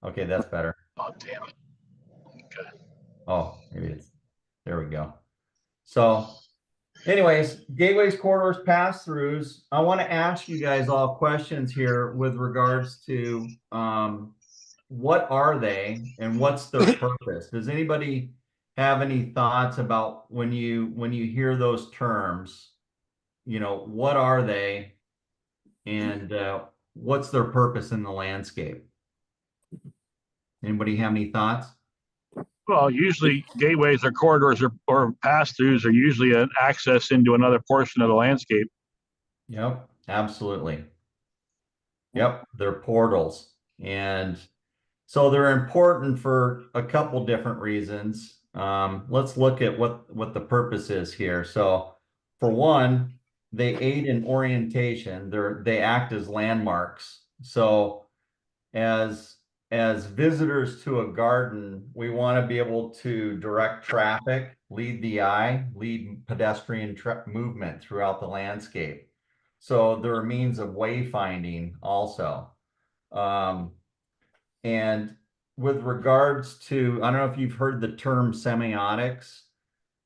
Okay, that's better. Oh, damn it. Okay. Oh, maybe it's, there we go. So anyways, gateways, corridors, pass-throughs. I want to ask you guys all questions here with regards to what are they and what's their purpose? Does anybody have any thoughts about when you hear those terms, what are they and what's their purpose in the landscape? Anybody have any thoughts? Well, usually gateways or corridors or pass-throughs are usually an access into another portion of the landscape. Yep, absolutely. Yep, they're portals. And so they're important for a couple different reasons. Let's look at what the purpose is here. So for one, they aid in orientation. They act as landmarks. So as as visitors to a garden, we want to be able to direct traffic, lead the eye, lead pedestrian movement throughout the landscape. So there are means of wayfinding also. Um, and with regards to, I don't know if you've heard the term semiotics,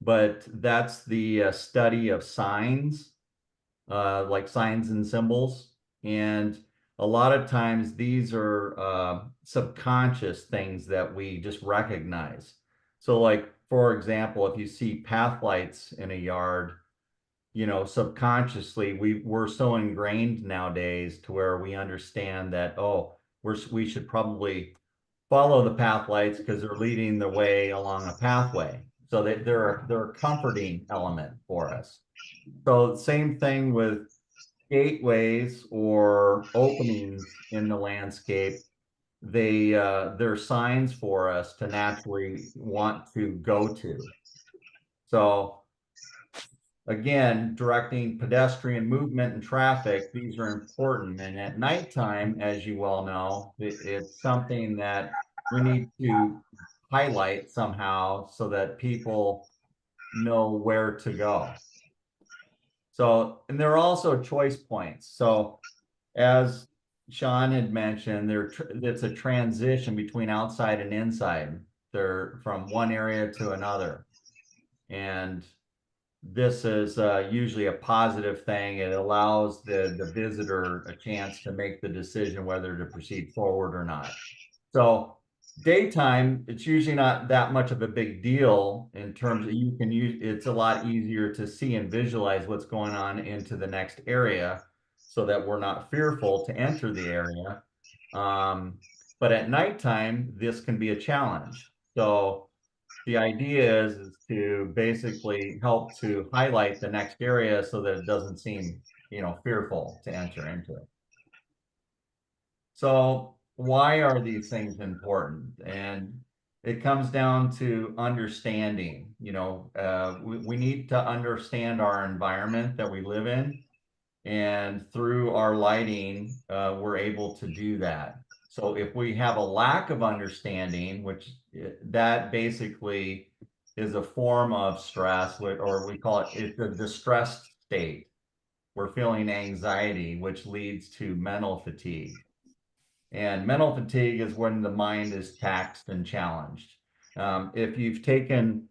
but that's the study of signs, like signs and symbols. And a lot of times these are subconscious things that we just recognize. So, like, for example, if you see path lights in a yard, subconsciously we're so ingrained nowadays to where we understand that, oh, we should probably follow the path lights because they're leading the way along a pathway. So they're a comforting element for us. So same thing with gateways or openings in the landscape. They're signs for us to naturally want to go to. So again, directing pedestrian movement and traffic, these are important. And at nighttime, as you well know, it's something that we need to highlight somehow so that people know where to go. So, and there are also choice points. So, as Sean had mentioned, it's a transition between outside and inside. They're from one area to another. And this is usually a positive thing. It allows the visitor a chance to make the decision whether to proceed forward or not. So daytime, it's usually not that much of a big deal in terms of you can use, it's a lot easier to see and visualize what's going on into the next area so that we're not fearful to enter the area. Um, but at nighttime, this can be a challenge. So the idea is to basically help to highlight the next area so that it doesn't seem, fearful to enter into it. So why are these things important? And it comes down to understanding, we need to understand our environment that we live in. And through our lighting, we're able to do that. So if we have a lack of understanding, which that basically is a form of stress, or we call it's a distressed state. We're feeling anxiety, which leads to mental fatigue. And mental fatigue is when the mind is taxed and challenged. If you've taken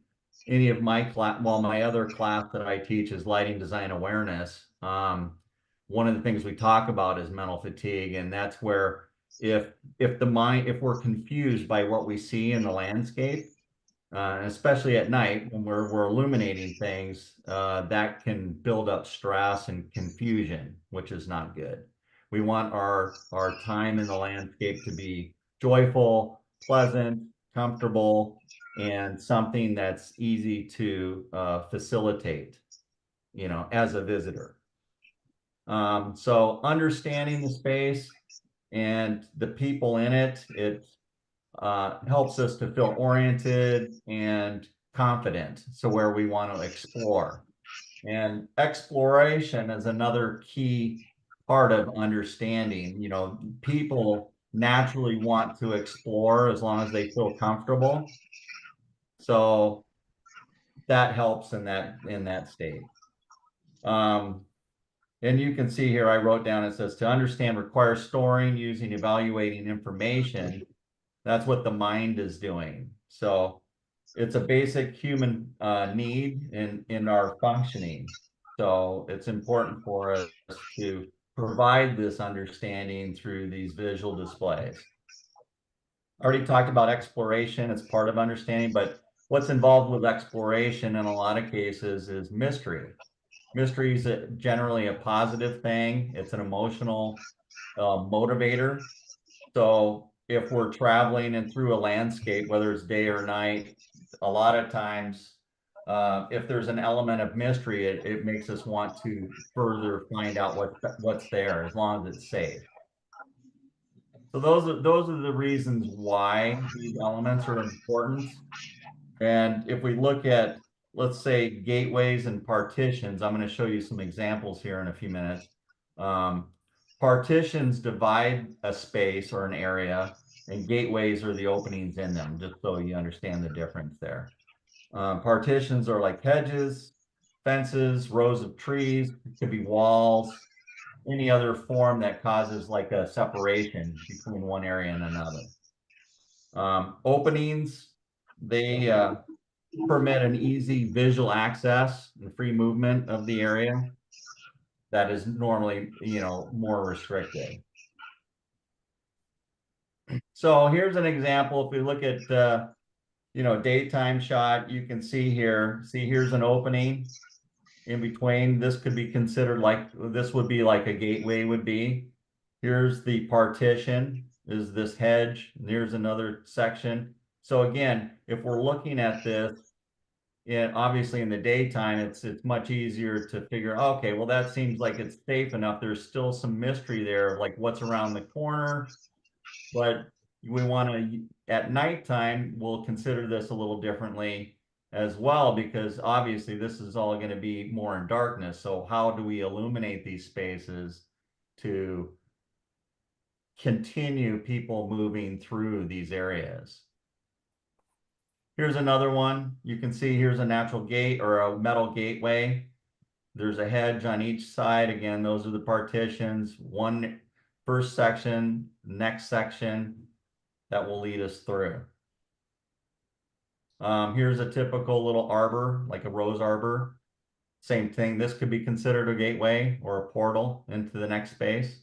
any of my class, well, my other class that I teach is lighting design awareness. One of the things we talk about is mental fatigue, and that's where if we're confused by what we see in the landscape, especially at night when we're illuminating things, that can build up stress and confusion, which is not good. We want our time in the landscape to be joyful, pleasant, comfortable, and something that's easy to facilitate, as a visitor. So understanding the space and the people in it, it helps us to feel oriented and confident. So where we want to explore. And exploration is another key part of understanding. People naturally want to explore as long as they feel comfortable. So that helps in that state. Um, and you can see here, I wrote down, it says to understand requires storing, using, evaluating information That's what the mind is doing. So it's a basic human need in our functioning. So it's important for us to provide this understanding through these visual displays. I already talked about exploration as part of understanding, but what's involved with exploration in a lot of cases is mystery. Mystery is generally a positive thing. It's an emotional motivator. So if we're traveling and through a landscape, whether it's day or night, a lot of times, if there's an element of mystery, it makes us want to further find out what's there, as long as it's safe. So those are the reasons why these elements are important. And if we look at, let's say, gateways and partitions, I'm going to show you some examples here in a few minutes. Um, Partitions divide a space or an area, and gateways are the openings in them, just so you understand the difference there. Partitions are like hedges, fences, rows of trees, it could be walls, any other form that causes like a separation between one area and another. Openings, they permit an easy visual access and free movement of the area that is normally, more restricted. So here's an example. If we look at, daytime shot, you can see here, here's an opening in between. This could be considered like, this would be like a gateway would be. Here's the partition, is this hedge, and here's another section. So again, if we're looking at this, obviously in the daytime, it's much easier to figure, okay, well, that seems like it's safe enough. There's still some mystery there, like what's around the corner. But we want to, at nighttime, we'll consider this a little differently as well, because obviously this is all going to be more in darkness. So how do we illuminate these spaces to continue people moving through these areas? Here's another one. You can see here's a natural gate or a metal gateway. There's a hedge on each side. Again, those are the partitions. One first section, next section that will lead us through. Here's a typical little arbor, like a rose arbor. Same thing. This could be considered a gateway or a portal into the next space.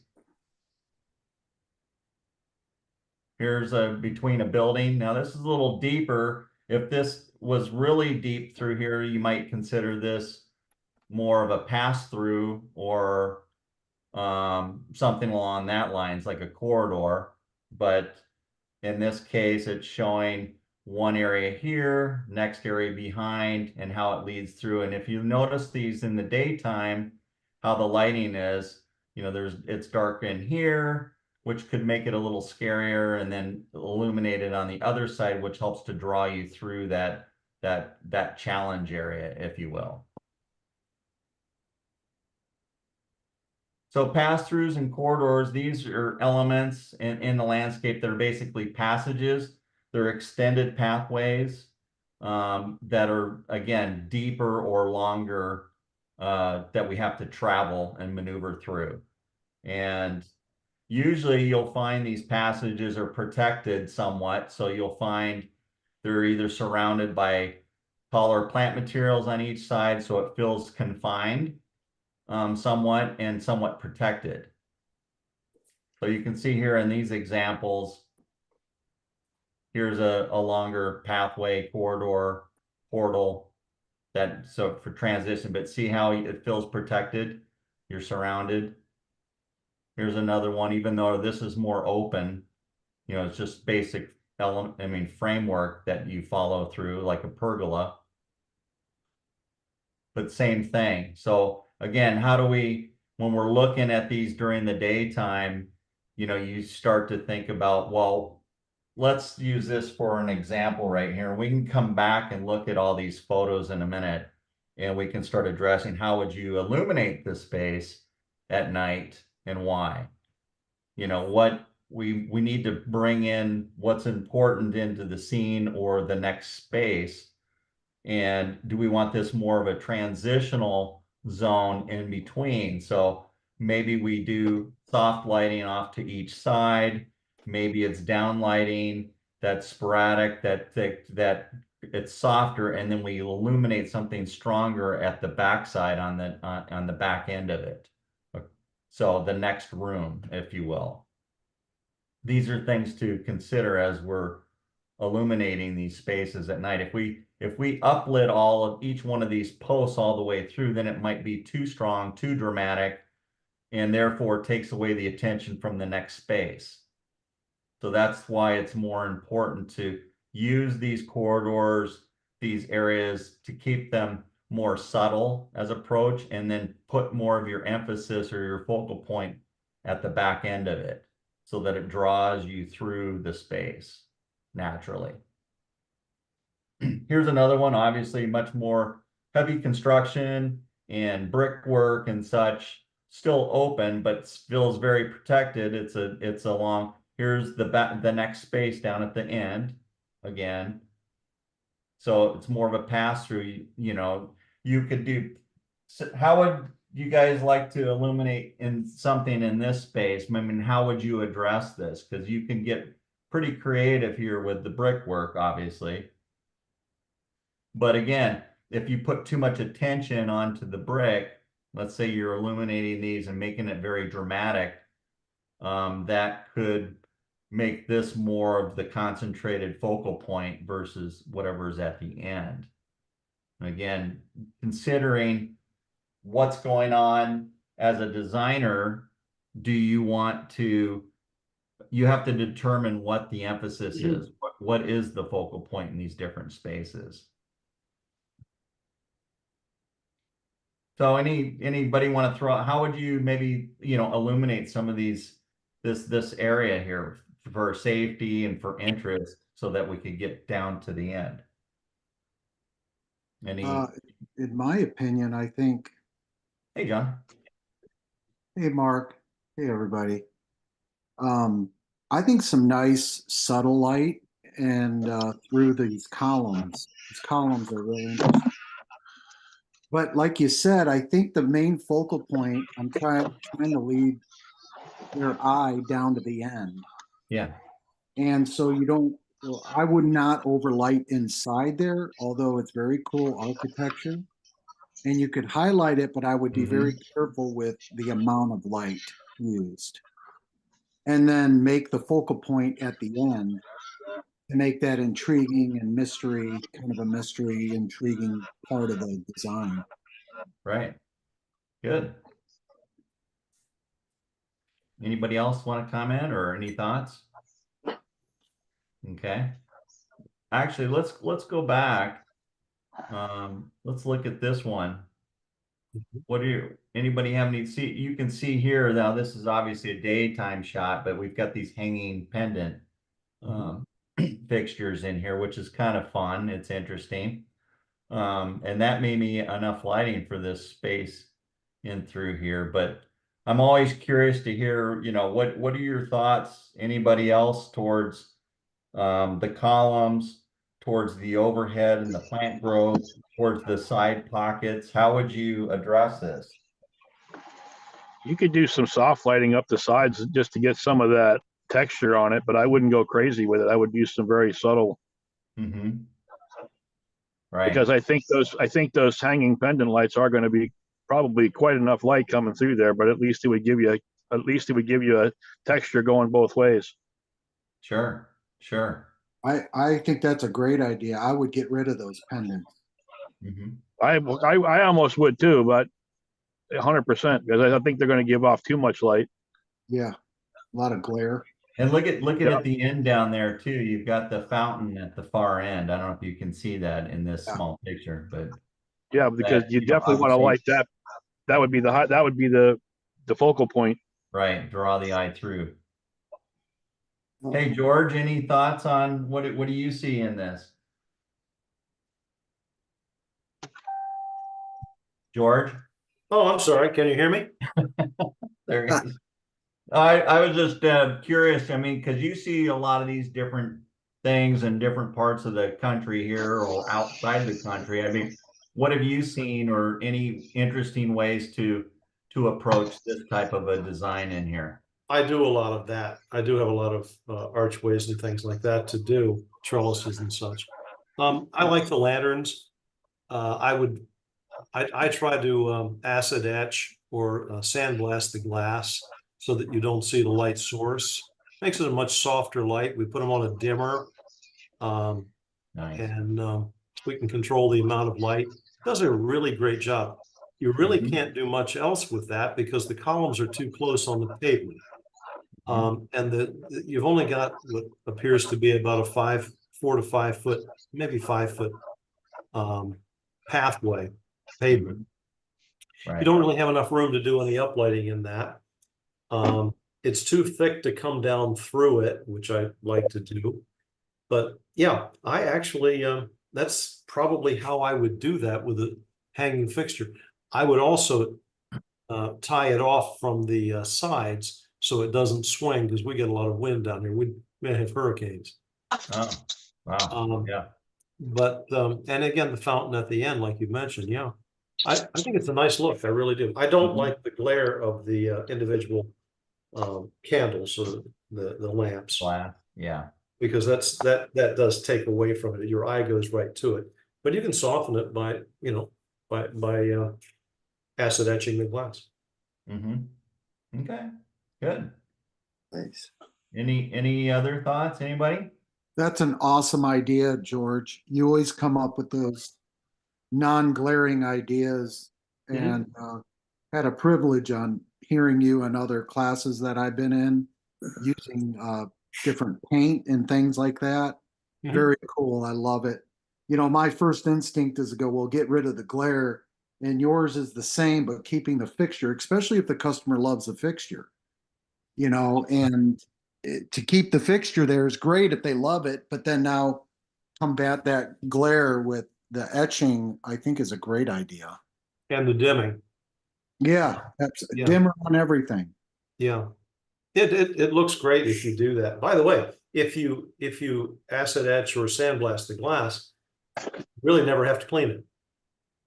Here's between a building. Now this is a little deeper. If this was really deep through here, you might consider this more of a pass through or something along that lines, like a corridor. But in this case, it's showing one area here, next area behind, and how it leads through. And if you notice these in the daytime, how the lighting is, it's dark in here, which could make it a little scarier, and then illuminated on the other side, which helps to draw you through that challenge area, if you will. So pass-throughs and corridors, these are elements in the landscape that are basically passages. They're extended pathways that are, again, deeper or longer that we have to travel and maneuver through. And usually you'll find these passages are protected somewhat. So you'll find they're either surrounded by taller plant materials on each side, so it feels confined somewhat and somewhat protected. So you can see here in these examples, here's a longer pathway, corridor, portal, so for transition, but see how it feels protected? You're surrounded. Here's another one, even though this is more open, it's just basic framework that you follow through, like a pergola. But same thing. So again, how do we, when we're looking at these during the daytime, you start to think about, well, let's use this for an example right here. We can come back and look at all these photos in a minute, and we can start addressing how would you illuminate the space at night and why. What we need to bring in what's important into the scene or the next space. And do we want this more of a transitional zone in between? So maybe we do soft lighting off to each side. Maybe it's down lighting that's sporadic, that thick, that it's softer, and then we illuminate something stronger at the backside on the back end of it. So the next room, if you will. These are things to consider as we're illuminating these spaces at night. If we uplit all of each one of these posts all the way through, then it might be too strong, too dramatic, and therefore takes away the attention from the next space. So that's why it's more important to use these corridors, these areas, to keep them more subtle as approach, and then put more of your emphasis or your focal point at the back end of it so that it draws you through the space naturally. Here's another one, obviously much more heavy construction and brickwork and such, still open, but feels very protected. It's a long, here's the next space down at the end again. So it's more of a pass through, you know, you could do, how would you guys like to illuminate in something in this space? I mean, how would you address this? Because you can get pretty creative here with the brickwork, obviously. But again, if you put too much attention onto the brick, let's say you're illuminating these and making it very dramatic, that could make this more of the concentrated focal point versus whatever's at the end. And again, considering what's going on as a designer, do you want to, you have to determine what the emphasis is. What is the focal point in these different spaces? So anybody want to throw out, how would you maybe, you know, illuminate some of these, this area here for safety and for interest so that we could get down to the end? Any, In my opinion, I think, hey, John. hey, Mark, hey, everybody. Um, I think some nice subtle light and through these columns. These columns are really interesting. But like you said, I think the main focal point, I'm trying to lead their eye down to the end. Yeah. And so you don't, well, I would not overlight inside there, although it's very cool architecture. And you could highlight it, but I would be very careful with the amount of light used. And then make the focal point at the end to make that intriguing and mystery, kind of a mystery, intriguing part of the design. Right. Good. Anybody else want to comment or any thoughts? Okay. Actually, let's go back. Let's look at this one. What do you, anybody have any, see, you can see here now, this is obviously a daytime shot, but we've got these hanging pendant fixtures in here, which is kind of fun. It's interesting. And that made me enough lighting for this space in through here, but I'm always curious to hear, you know, what are your thoughts, anybody else, towards the columns, towards the overhead and the plant growth, towards the side pockets? How would you address this? You could do some soft lighting up the sides just to get some of that texture on it, but I wouldn't go crazy with it. I would use some very subtle. Right. Because I think those hanging pendant lights are going to be probably quite enough light coming through there, but at least it would give you a texture going both ways. Sure. I think that's a great idea. I would get rid of those pendants. I almost would too, but 100%, because I think they're going to give off too much light. Yeah, a lot of glare. And look at the end down there too. You've got the fountain at the far end. I don't know if you can see that in this small picture, but yeah, because you definitely want to light that. That would be the focal point. Right, draw the eye through. Hey George, any thoughts on what do you see in this? George? Oh, I'm sorry. Can you hear me? There he is. I was just curious. I mean, because you see a lot of these different things in different parts of the country here or outside the country. I mean, what have you seen or any interesting ways to approach this type of a design in here? I do a lot of that. I do have a lot of archways and things like that to do, trellises and such. I like the lanterns. I try to acid etch or sandblast the glass so that you don't see the light source. Makes it a much softer light. We put them on a dimmer, um, Nice. and we can control the amount of light. Does a really great job. You really Mhm. can't do much else with that because the columns are too close on the pavement. And you've only got what appears to be about a 4 to 5 foot, maybe 5 foot pathway pavement. Mhm. You Right. don't really have enough room to do any uplighting in that. It's too thick to come down through it, which I like to do. But yeah, I actually, that's probably how I would do that with a hanging fixture. I would also tie it off from the sides so it doesn't swing because we get a lot of wind down here. We may have hurricanes. Oh, wow. Yeah. But and again, the fountain at the end, like you mentioned, yeah. I think it's a nice look. I really do. I don't Mhm. like the glare of the individual candles or the lamps, Glass. Yeah. because that does take away from it. Your eye goes right to it. But you can soften it by, by acid etching the glass. Mm-hmm. Okay. Good. Nice. Any other thoughts? Anybody? That's an awesome idea, George. You always come up with those non-glaring ideas, and had a privilege on hearing you in other classes that I've been in using different paint and things like that. Mhm. Very cool. I love it. You know, my first instinct is to go, well, get rid of the glare, and yours is the same, but keeping the fixture, especially if the customer loves the fixture, and to keep the fixture there is great if they love it, but then now combat that glare with the etching, I think is a great idea. And the dimming. Yeah, that's Yeah. dimmer on everything. Yeah. It looks great if you do that. By the way, if you acid etch or sandblast the glass, you really never have to clean it.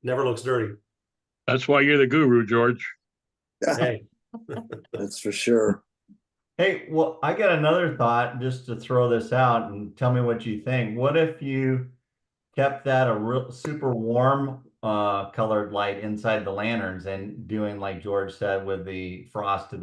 Never looks dirty. That's why you're the guru, George. Hey, That's for sure. Hey, well, I got another thought just to throw this out and tell me what you think. What if you kept that a real super warm colored light inside the lanterns and doing like George said with the frosted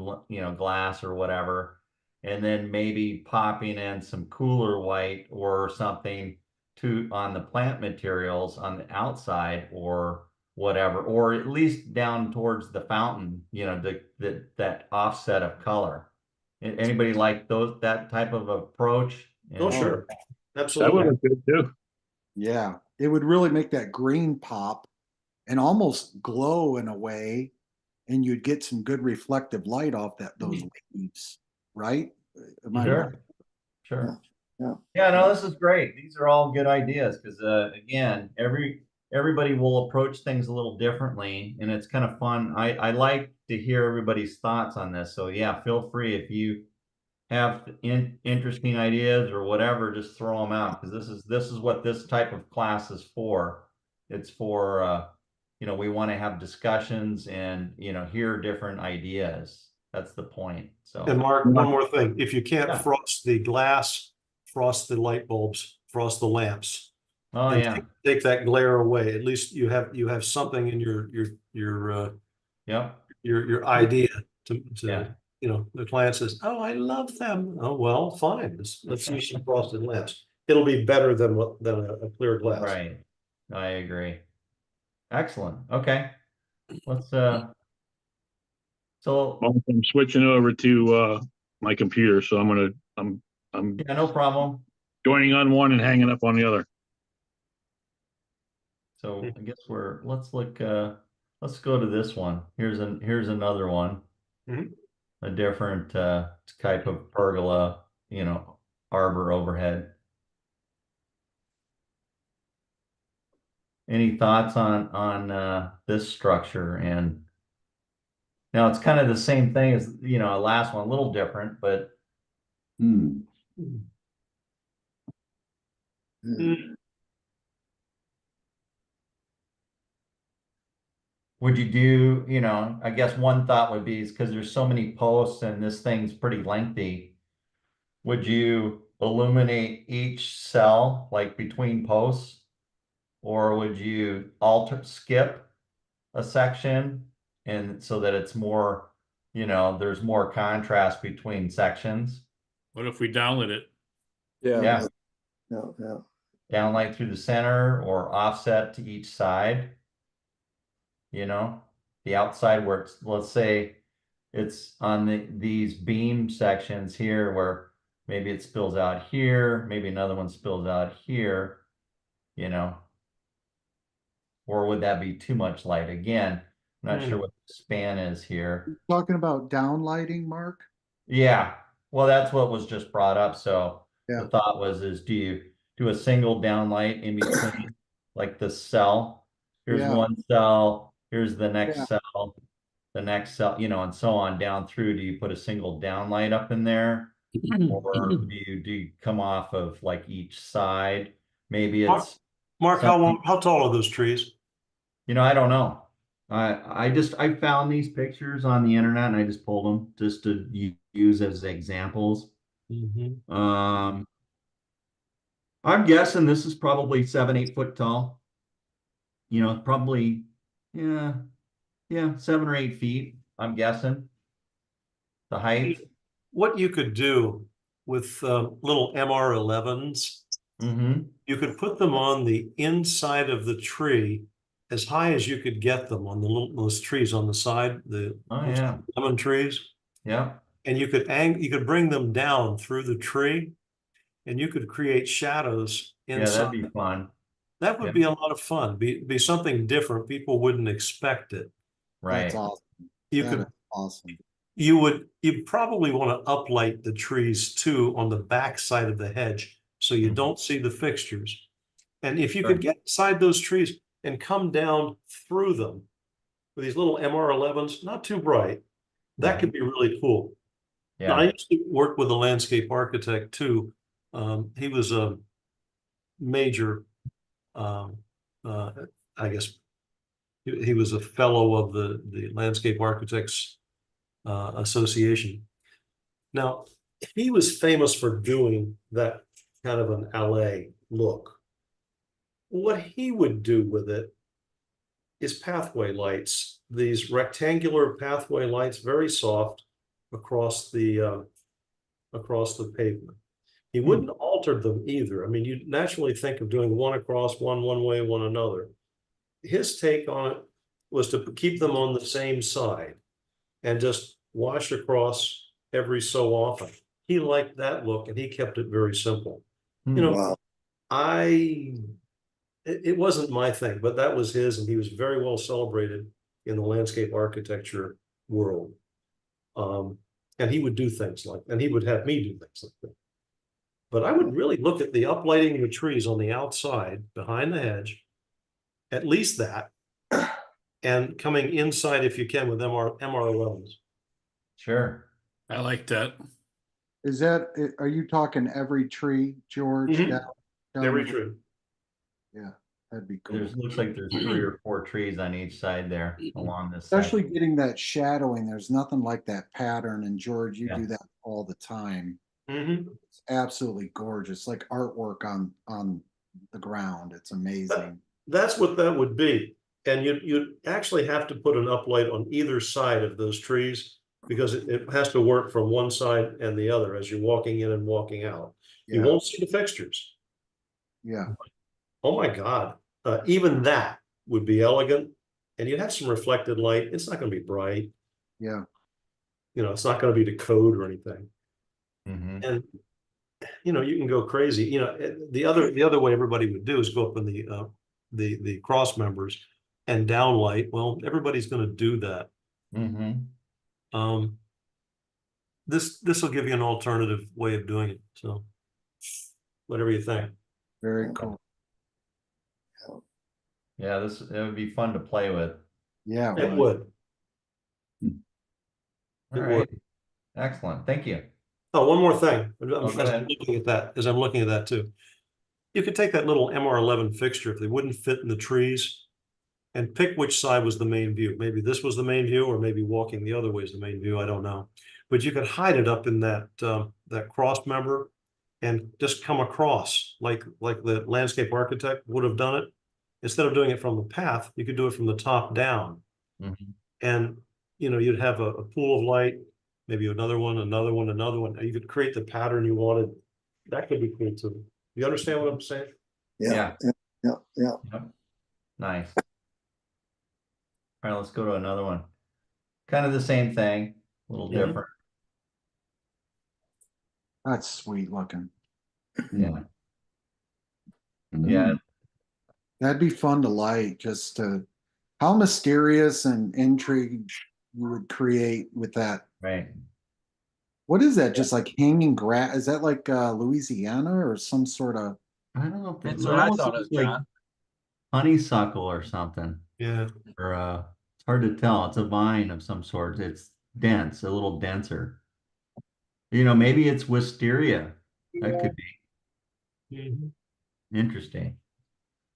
glass or whatever, and then maybe popping in some cooler white or something to on the plant materials on the outside or whatever, or at least down towards the fountain, that offset of color. Anybody like that type of approach? oh And sure, That would absolutely. look good too. Yeah, it would really make that green pop and almost glow in a way, and you'd get some good reflective light off those leaves, right? Am I right? sure, sure. Yeah. Yeah, no, this is great. These are all good ideas because again, everybody will approach things a little differently, and it's kind of fun. I like to hear everybody's thoughts on this. So yeah, feel free if you have interesting ideas or whatever, just throw them out because this is what this type of class is for. It's for we want to have discussions and hear different ideas. That's the point. And So Mark, one more thing. If you can't yeah. frost the glass, frost the light bulbs, frost the lamps, Oh and yeah. take that glare away. At least you have something in Yep. your idea to Yeah. the client says, oh, I love them. Oh, well, fine. Let's use some frosted lamps. It'll be better than a clear glass. Right. I agree. Excellent. Okay. Let's so Well, I'm switching over to my computer, so I'm yeah, no problem. joining on one and hanging up on the other. So I guess let's go to this one. Here's another one. Mhm. A different type of pergola, arbor overhead. Any thoughts on this structure? And now it's kind of the same thing as the last one, a little different, but Hmm. Mm. would you do, you know, I guess one thought would be is because there's so many posts and this thing's pretty lengthy. Would you illuminate each cell like between posts? Or would you skip a section and so that it's more, you know, there's more contrast between sections? What if we downlit it? Yeah, Yeah. downlight through the center or offset to each side. You know, the outside where it's, let's say it's on these beam sections here where maybe it spills out here, maybe another one spills out here, you know. Or would that be too much light? Again, I'm not sure what the span is here. Talking about downlighting, Mark? Yeah, well, that's what was just brought up. So Yeah. the thought was, is do you do a single downlight in between, like the cell? Here's Yeah. one cell, here's the next Yeah. cell, the next cell, you know, and so on down through. Do you put a single downlight up in there? Or do you come off of like each side? Maybe it's Mark, how tall are those trees? you know, I don't know. I found these pictures on the internet and I just pulled them just to use as examples. I'm guessing this is probably 7, 8 foot tall. You know, probably, yeah, 7 or 8 feet, I'm guessing. The height. What you could do with little MR11s, you could put them on the inside of the tree as high as you could get them on those trees on the side, the lemon trees. Yeah. And you could bring them down through the tree and you could create shadows inside. Yeah, that'd be fun. That would be a lot of fun. Be something different. People wouldn't expect it. Right. That's awesome. You That could is awesome. you probably want to uplight the trees too on the back side of the hedge so you don't see the fixtures. And if you could get inside those trees and come down through them with these little MR11s, not too bright, that could be really cool. Yeah. Now, I used to work with a landscape architect too. He was a major, I guess, he was a fellow of the Landscape Architects Association. Now, he was famous for doing that kind of an LA look. What he would do with it is pathway lights, these rectangular pathway lights, very soft across the pavement. He wouldn't alter them either. I mean, you'd naturally think of doing one across, one way, one another. His take on it was to keep them on the same side and just wash across every so often. He liked that look and he kept it very simple. You know, it wasn't my thing, but that was his, and he was very well celebrated in the landscape architecture world. And he would do things like, and he would have me do things like that. But I would really look at the uplighting the trees on the outside behind the hedge, at least that, and coming inside if you can with MR11s. Sure. I like that. Is that, are you talking every tree, George? Down Every the- tree. Yeah, that'd be cool. Looks like there's 3 or 4 trees on each side there along this Especially side. getting that shadowing. There's nothing like that pattern. And George, you Yeah. do that all the time. Mm-hmm. It's absolutely gorgeous, like artwork on the ground. It's amazing. That's what that would be. And you'd actually have to put an uplight on either side of those trees because it has to work from one side and the other as you're walking in and walking out. You Yeah. won't see the fixtures. Yeah. Oh my God. Even that would be elegant. And you have some reflected light. It's not going to be bright. Yeah. You know, it's not going to be to code or anything. Mhm. And you know, you can go crazy. You know, the other way everybody would do is go up in the cross members and downlight. Well, everybody's going to do that. Mhm. This will give you an alternative way of doing it. So whatever you think. Very cool. Yeah, it would be fun to play with. Yeah. It would. All It right. would. Excellent. Thank you. Oh, one more thing. go As I'm ahead. looking at that, as I'm looking at that too. You could take that little MR11 fixture if they wouldn't fit in the trees. and pick which side was the main view. Maybe this was the main view, or maybe walking the other way is the main view. I don't know. But you could hide it up in that that cross member and just come across like the landscape architect would have done it. Instead of doing it from the path, you could do it from the top down. Mhm. And you'd have a pool of light, maybe another one, another one, another one. You could create the pattern you wanted. That could be cool too. You understand what I'm saying? Yeah, yeah, yeah. Yep. Nice. All right, let's go to another one. Kind of the same thing, a little Yeah. different. That's sweet looking. Yeah. Mm. Yeah. That'd be fun to light, just to how mysterious and intrigue you would create with that. Right. What is that? Just like hanging grass? Is that like Louisiana or some sort of? I don't know. That's It what I almost thought looks of, like John. honeysuckle or something. Yeah. Or it's hard to tell. It's a vine of some sort. It's dense, a little denser. Maybe it's wisteria. That could be Mhm. interesting.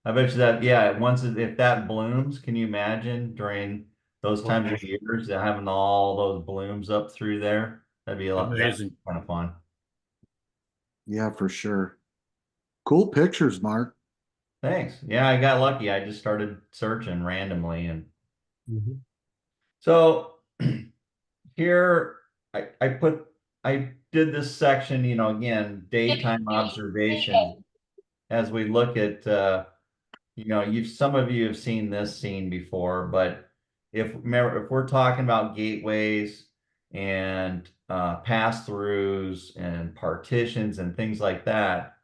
I bet you that, yeah, if that blooms, can you imagine during those times of years, having all those blooms up through there? That'd be Amazing. kind of fun. Yeah, for sure. Cool pictures, Mark. Thanks. Yeah, I got lucky. I just started searching randomly. And Mhm. so here I did this section, again, daytime observation as we look at, some of you have seen this scene before, but if we're talking about gateways and pass-throughs and partitions and things like that,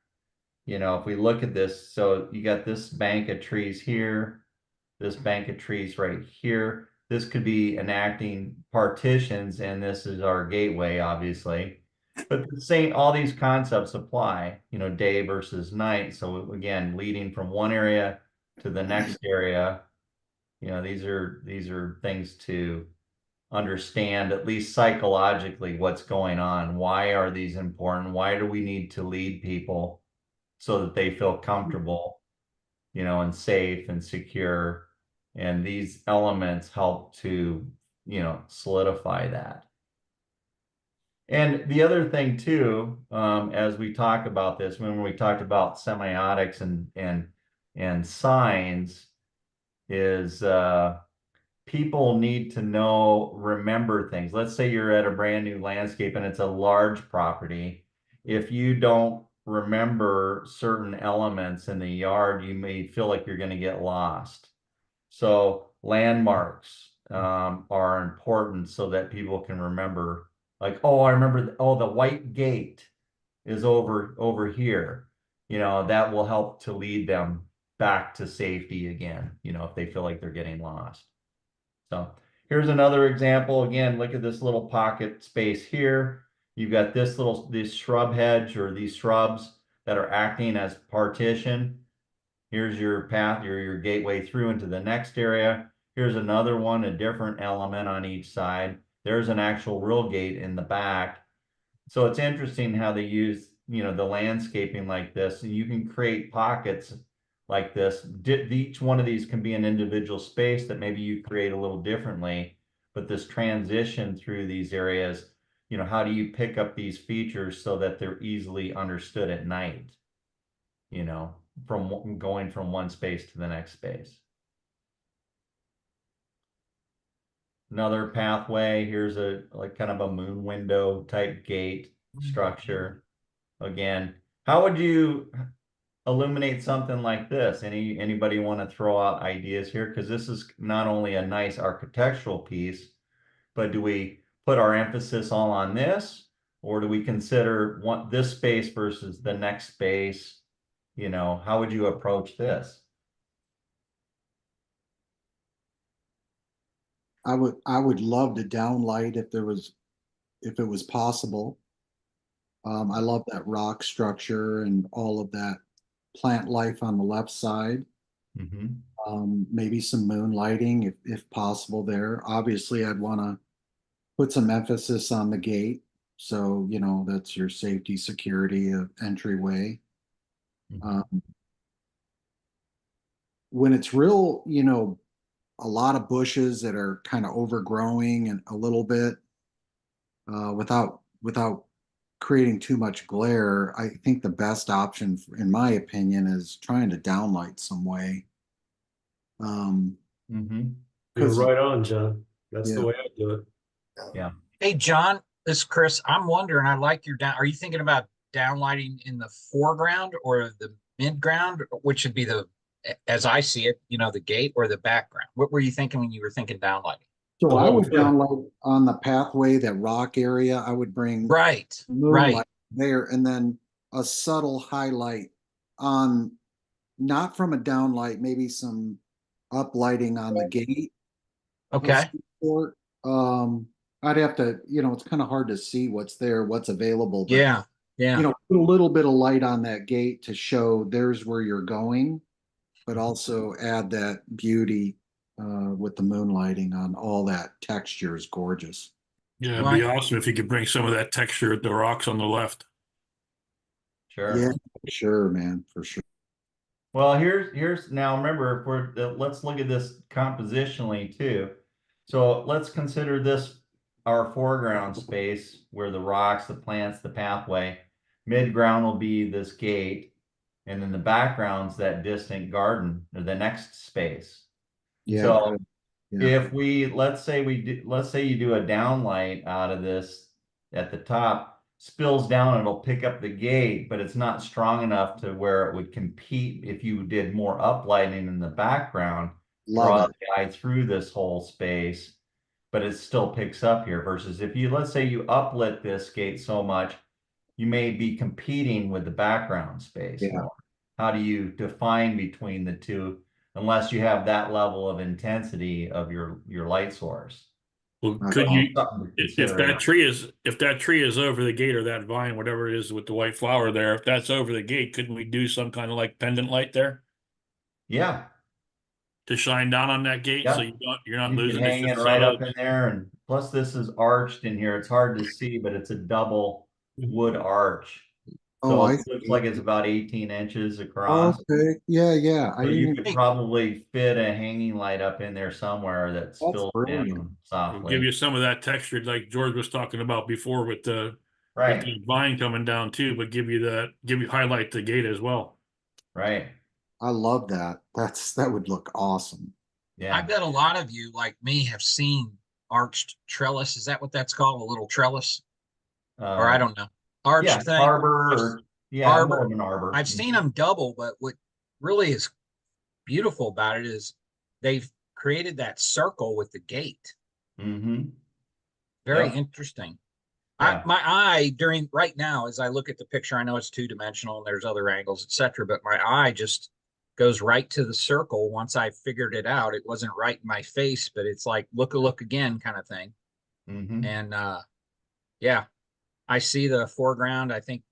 if we look at this, so you got this bank of trees here, this bank of trees right here. This could be enacting partitions, and this is our gateway, obviously. But all these concepts apply, day versus night. So again, leading from one area to the next area, these are things to understand, at least psychologically, what's going on. Why are these important? Why do we need to lead people so that they feel comfortable, and safe and secure? And these elements help to, solidify that. And the other thing too, as we talk about this, when we talked about semiotics and signs, is people need to remember things. Let's say you're at a brand new landscape and it's a large property. If you don't remember certain elements in the yard, you may feel like you're going to get lost. So landmarks are important so that people can remember, like, oh, I remember, the white gate is over here. That will help to lead them back to safety again, if they feel like they're getting lost. So here's another example. Again, look at this little pocket space here. You've got this shrub hedge or these shrubs that are acting as partition. Here's your path, your gateway through into the next area. Here's another one, a different element on each side. There's an actual real gate in the back. So it's interesting how they use, the landscaping like this. And you can create pockets like this. Each one of these can be an individual space that maybe you create a little differently. But this transition through these areas, how do you pick up these features so that they're easily understood at night? From going from one space to the next space. Another pathway, here's like kind of a moon window type gate structure. Again, how would you illuminate something like this? Anybody want to throw out ideas here? Because this is not only a nice architectural piece, but do we put our emphasis all on this? Or do we consider this space versus the next space? How would you approach this? I would love to downlight if it was possible. I love that rock structure and all of that plant life on the left side. Mm-hmm. Maybe some moonlighting if possible there. Obviously, I'd want to put some emphasis on the gate. So, that's your safety, security of entryway. Mm-hmm. When it's real, a lot of bushes that are kind of overgrowing and a little bit without creating too much glare. I think the best option, in my opinion, is trying to downlight some way. Mm-hmm. You're 'Cause- right on, John. That's Yeah. the way I do it. Yeah. Hey, John, this is Chris. I'm wondering, I like your down. Are you thinking about downlighting in the foreground or the midground, which would be as I see it, the gate or the background? What were you thinking when you were thinking downlighting? So The I whole would thing. downlight on the pathway, that rock area. I would bring Right, moonlight right. there, and then a subtle highlight on, not from a downlight, maybe some uplighting on the gate. of Okay. some sort. I'd have to, it's kind of hard to see what's there, what's available, but Yeah, yeah. put a little bit of light on that gate to show there's where you're going, but also add that beauty with the moonlighting on all that texture is gorgeous. Yeah, it'd Right. be awesome if you could bring some of that texture at the rocks on the left. Sure. Yeah, for sure, man, for sure. Well, here's now remember, if let's look at this compositionally too. So let's consider this our foreground space where the rocks, the plants, the pathway. Midground will be this gate, and then the background's that distant garden or the next space. Yeah, So good. Yeah. if let's say you do a downlight out of this at the top, spills down, it'll pick up the gate, but it's not strong enough to where it would compete if you did more uplighting in the background, draw Love it. the eye through this whole space, but it still picks up here. Versus if let's say you uplit this gate so much, you may be competing with the background space Yeah. more. How do you define between the two unless you have that level of intensity of your light source? Well, Okay. could you, Something to if consider. that tree is over the gate or that vine, whatever it is with the white flower there, if that's over the gate, couldn't we do some kind of like pendant light there Yeah, to shine down on that gate so Yeah. you're not you could losing? It's hang it just right subtle. up in there, and plus this is arched in here. It's hard to see, but it's a double wood arch. Oh, So I it looks see. like it's about 18 inches across. Okay, yeah. I So didn't you even, could probably fit a hanging light up in there somewhere that spills brilliant. down It'll give softly. you some of that texture like George was talking about before with the Right, vine coming down too, but give you highlight the gate as well. right. I love that. That would look awesome. I Yeah. bet a lot of you, like me, have seen arched trellis. Is that what that's called? A little trellis? Or I don't know. Arched Yeah, thing. arbor, or yeah, Arbor. more of an arbor. I've seen them double, but what really is beautiful about it is they've created that circle with the gate. Mm-hmm. Very Yep. interesting. Yeah. My eye right now, as I look at the picture, I know it's two-dimensional and there's other angles, etc., but my eye just goes right to the circle once I figured it out. It wasn't right in my face, but it's like look again kind of thing. Mm-hmm. And yeah, I see the foreground. I think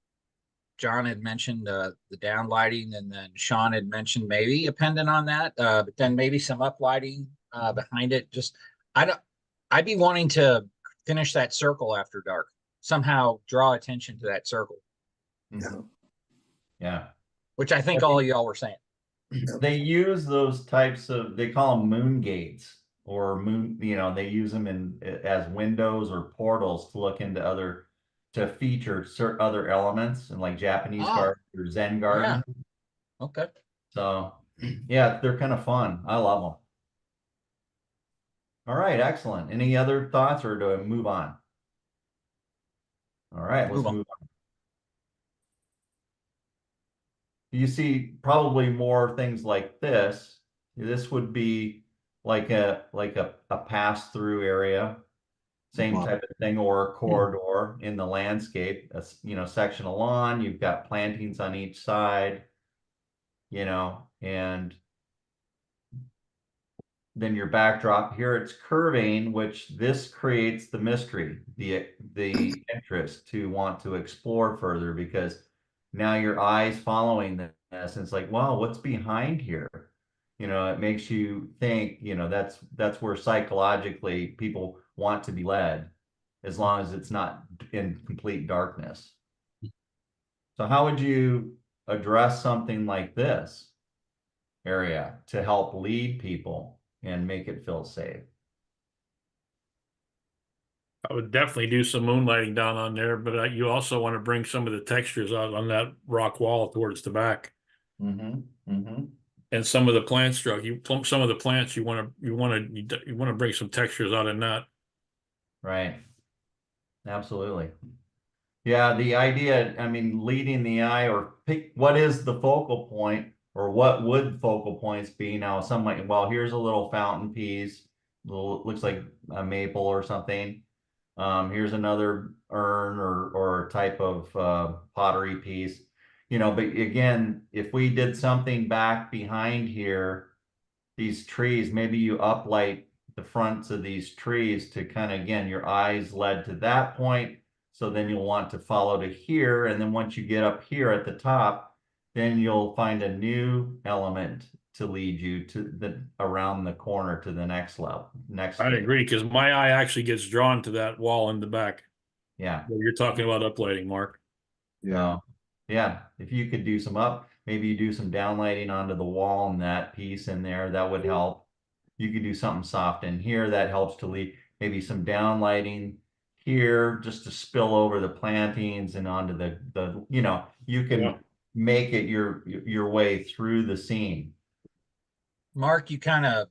John had mentioned the downlighting, and then Sean had mentioned maybe a pendant on that, but then maybe some uplighting behind it. Just I'd be wanting to finish that circle after dark. Somehow draw attention to that circle, Mm-hmm. Yeah. which I think all of y'all were saying. They use those types of, they call them moon gates or moon, they use them as windows or portals to look into to feature certain other elements, and like Japanese Ah, garden or Zen garden. Okay. So yeah, they're kind of fun. I love them. All right, excellent. Any other thoughts, or do I move on? All right, let's move on. You see probably more things like this. This would be like a pass-through area, same Wow. type of thing, or a corridor in the landscape. Section of lawn. You've got plantings on each side, and then your backdrop here, it's curving, which this creates the mystery, the interest to want to explore further, because now your eye's following this, and it's like, wow, what's behind here? It makes you think, that's where psychologically people want to be led, as long as it's not in complete darkness. So how would you address something like this area to help lead people and make it feel safe. I would definitely do some moonlighting down on there, but you also want to bring some of the textures out on that rock wall towards the back. And some of the plant some of the plants you want to bring some textures out in that. Right. Absolutely. Yeah, the idea, I mean, leading the eye, or pick what is the focal point, or what would focal points be now? Some might, well, here's a little fountain piece, looks like a maple or something. Here's another urn or type of pottery piece, you know, but again, if we did something back behind here, these trees, maybe you uplight the fronts of these trees to kind of, again, your eyes led to that point. So then you'll want to follow to here. And then once you get up here at the top, then you'll find a new element to lead you to the around the corner to the next level. I agree, because my eye actually gets drawn to that wall in the back. Yeah. You're talking about uplighting, Mark. Yeah. Yeah. If you could do some maybe you do some downlighting onto the wall and that piece in there, that would help. You could do something soft in here that helps to lead, maybe some downlighting here just to spill over the plantings and onto the you know, you can make it your way through the scene. Mark, you kind of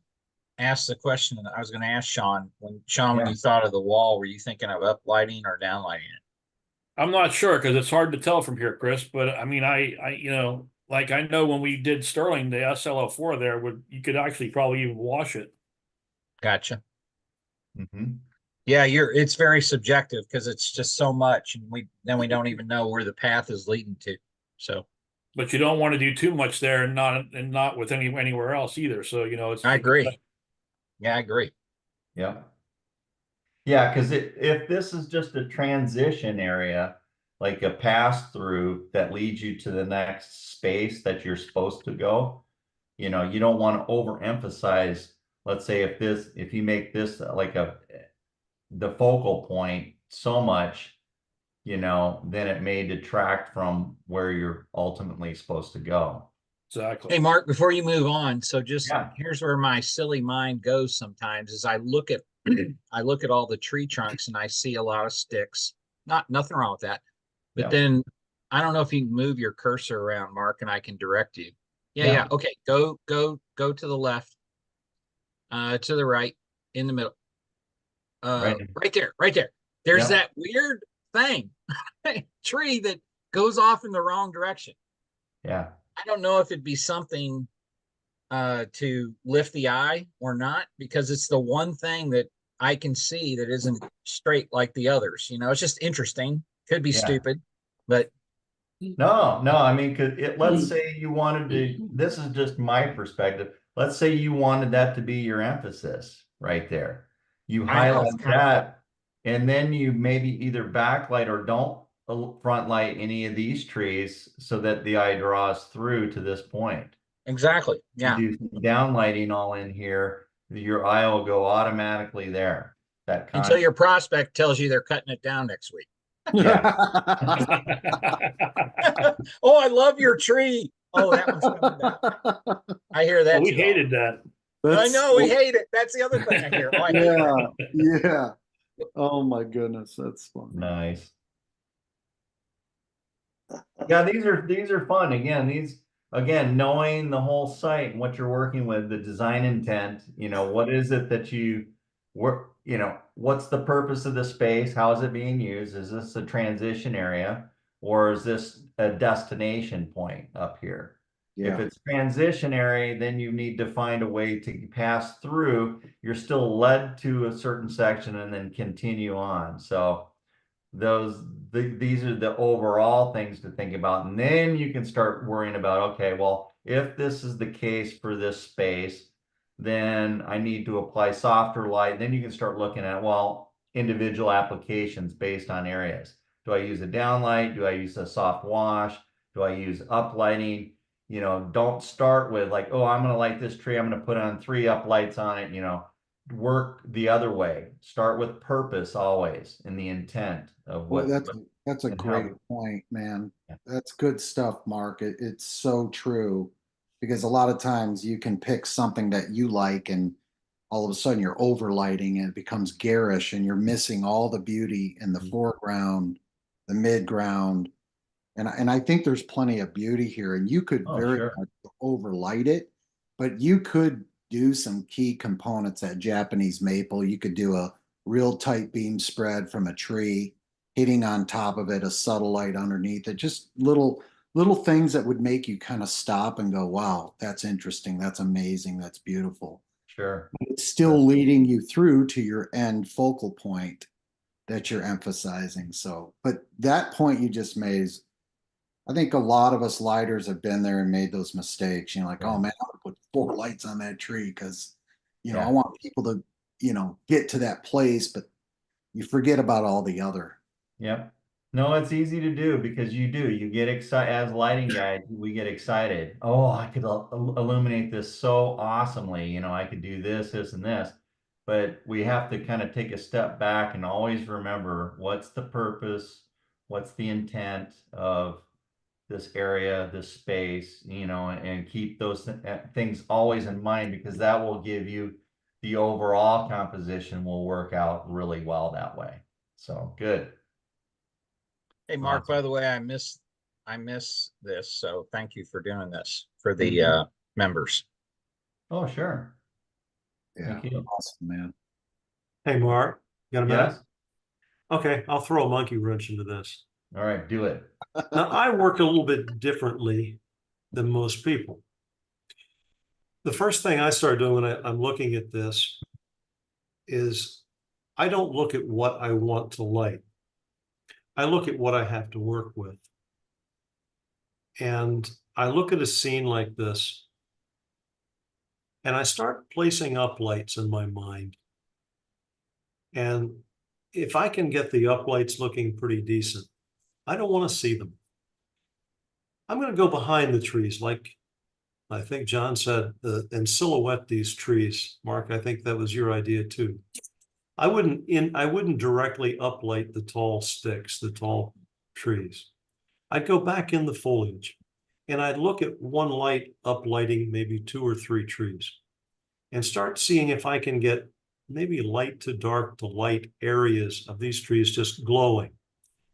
asked the question that I was going to ask Sean. When Yeah. you thought of the wall, were you thinking of uplighting or downlighting it? I'm not sure, because it's hard to tell from here, Chris, but I mean, I you know, like I know when we did Sterling, the SLO4 there you could actually probably even wash it. Gotcha. Yeah, it's very subjective because it's just so much, and we don't even know where the path is leading to. So, but you don't want to do too much there and not with anywhere else either. So, you know, I agree. Yeah, I agree. Yeah. Yeah, because if this is just a transition area, like a pass through that leads you to the next space that you're supposed to go, you know, you don't want to overemphasize. Let's say if you make this like the focal point so much, you know, then it may detract from where you're ultimately supposed to go. Exactly. Hey, Mark, before you move on, so just Yeah. here's where my silly mind goes sometimes is I look at I look at all the tree trunks and I see a lot of sticks. Nothing wrong with that. But Yeah. then I don't know if you can move your cursor around, Mark, and I can direct you. Yeah. Okay. Go to the left, to the right, in the middle. Right there. There's that weird thing, tree that goes off in the wrong direction. Yeah. I don't know if it'd be something to lift the eye or not, because it's the one thing that I can see that isn't straight like the others. You know, it's just interesting. Could be stupid, but no, I mean, let's say you wanted to, this is just my perspective. Let's say you wanted that to be your emphasis right there. You highlight that, and then you maybe either backlight or don't front light any of these trees so that the eye draws through to this point. Exactly. Yeah. You do downlighting all in here, your eye will go automatically there. Until your prospect tells you they're cutting it down next week. Yeah. Oh, I love your tree. Oh, that one's coming down. I hear that. We hated that. I know we hate it. That's the other thing I hear. Oh, I hate that. Yeah. Oh my goodness, that's fun. Nice. Yeah, these are fun. Again, knowing the whole site and what you're working with, the design intent, you know, what is it that you work, you know, what's the purpose of the space? How is it being used? Is this a transition area, or is this a destination point up here? Yeah. If it's transitionary, then you need to find a way to pass through. You're still led to a certain section and then continue on. So these are the overall things to think about. And then you can start worrying about, okay, well, if this is the case for this space, then I need to apply softer light. Then you can start looking at, well, individual applications based on areas. Do I use a downlight? Do I use a soft wash? Do I use uplighting? You know, don't start with like, oh, I'm going to light this tree. I'm going to put on 3 uplights on it. You know, work the other way. Start with purpose always, and the intent of what. Well, that's a great point, man. Yeah. That's good stuff, Mark. It's so true, because a lot of times you can pick something that you like and all of a sudden you're overlighting and it becomes garish and you're missing all the beauty in the foreground, the midground. And I think there's plenty of beauty here, and you could Oh, very sure. much overlight it, but you could do some key components at Japanese maple. You could do a real tight beam spread from a tree, hitting on top of it, a subtle light underneath it, just little things that would make you kind of stop and go, wow, that's interesting, that's amazing, that's beautiful. Sure. It's still leading you through to your end focal point that you're emphasizing. So, but that point you just made is, I think a lot of us lighters have been there and made those mistakes. You know, like, Yeah. oh man, I would put 4 lights on that tree because, you know, Yeah. I want people to, you know, get to that place, but you forget about all the other. Yep. No, it's easy to do because you get excited as lighting guys, we get excited. Oh, I could illuminate this so awesomely. You know, I could do this, this, and this. But we have to kind of take a step back and always remember what's the purpose, what's the intent of this area, this space, you know, and keep those things always in mind because that will give you the overall composition will work out really well that way. So good. Hey, Mark, by Awesome. the way, I miss this, so thank you for doing this for the Mhm. members. Oh, sure. Yeah, Thank you. awesome, man. Hey, Mark, got a minute? Yes. Okay, I'll throw a monkey wrench into this. All right, do it. Now, I work a little bit differently than most people. The first thing I start doing when I'm looking at this is I don't look at what I want to light. I look at what I have to work with. And I look at a scene like this, and I start placing up lights in my mind. And if I can get the uplights looking pretty decent, I don't want to see them. I'm going to go behind the trees, like I think John said, and silhouette these trees. Mark, I think that was your idea too. I wouldn't directly uplight the tall sticks, the tall trees. I'd go back in the foliage and I'd look at one light uplighting maybe 2 or 3 trees and start seeing if I can get maybe light to dark to light areas of these trees just glowing.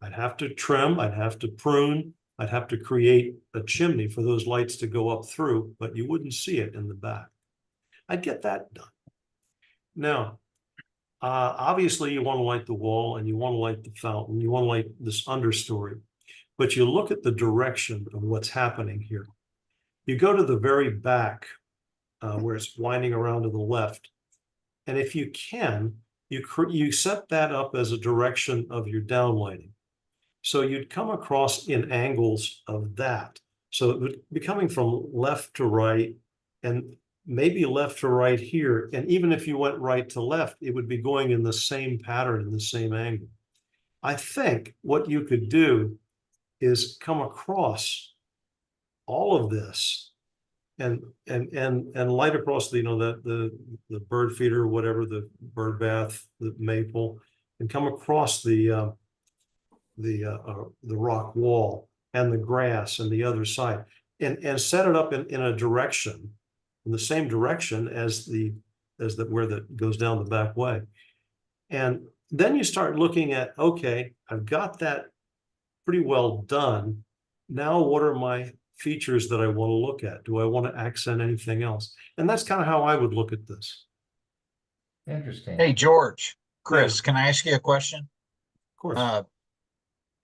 I'd have to trim, I'd have to prune, I'd have to create a chimney for those lights to go up through, but you wouldn't see it in the back. I'd get that done. Now, obviously you want to light the wall and you want to light the fountain, you want to light this understory, but you look at the direction of what's happening here. You go to the very back where it's winding around to the left. And if you can, you set that up as a direction of your downlighting. So you'd come across in angles of that. So it would be coming from left to right and maybe left to right here. And even if you went right to left, it would be going in the same pattern, in the same angle. I think what you could do is come across all of this and light across the, you know, the bird feeder, whatever, the bird bath, the maple, and come across the rock wall and the grass and the other side, and set it up in a direction, in the same direction as where that goes down the back way. And then you start looking at, okay, I've got that pretty well done. Now, what are my features that I want to look at? Do I want to accent anything else? And that's kind of how I would look at this. Interesting. Hey, George, Chris, Yeah. can I ask you a question? Of course.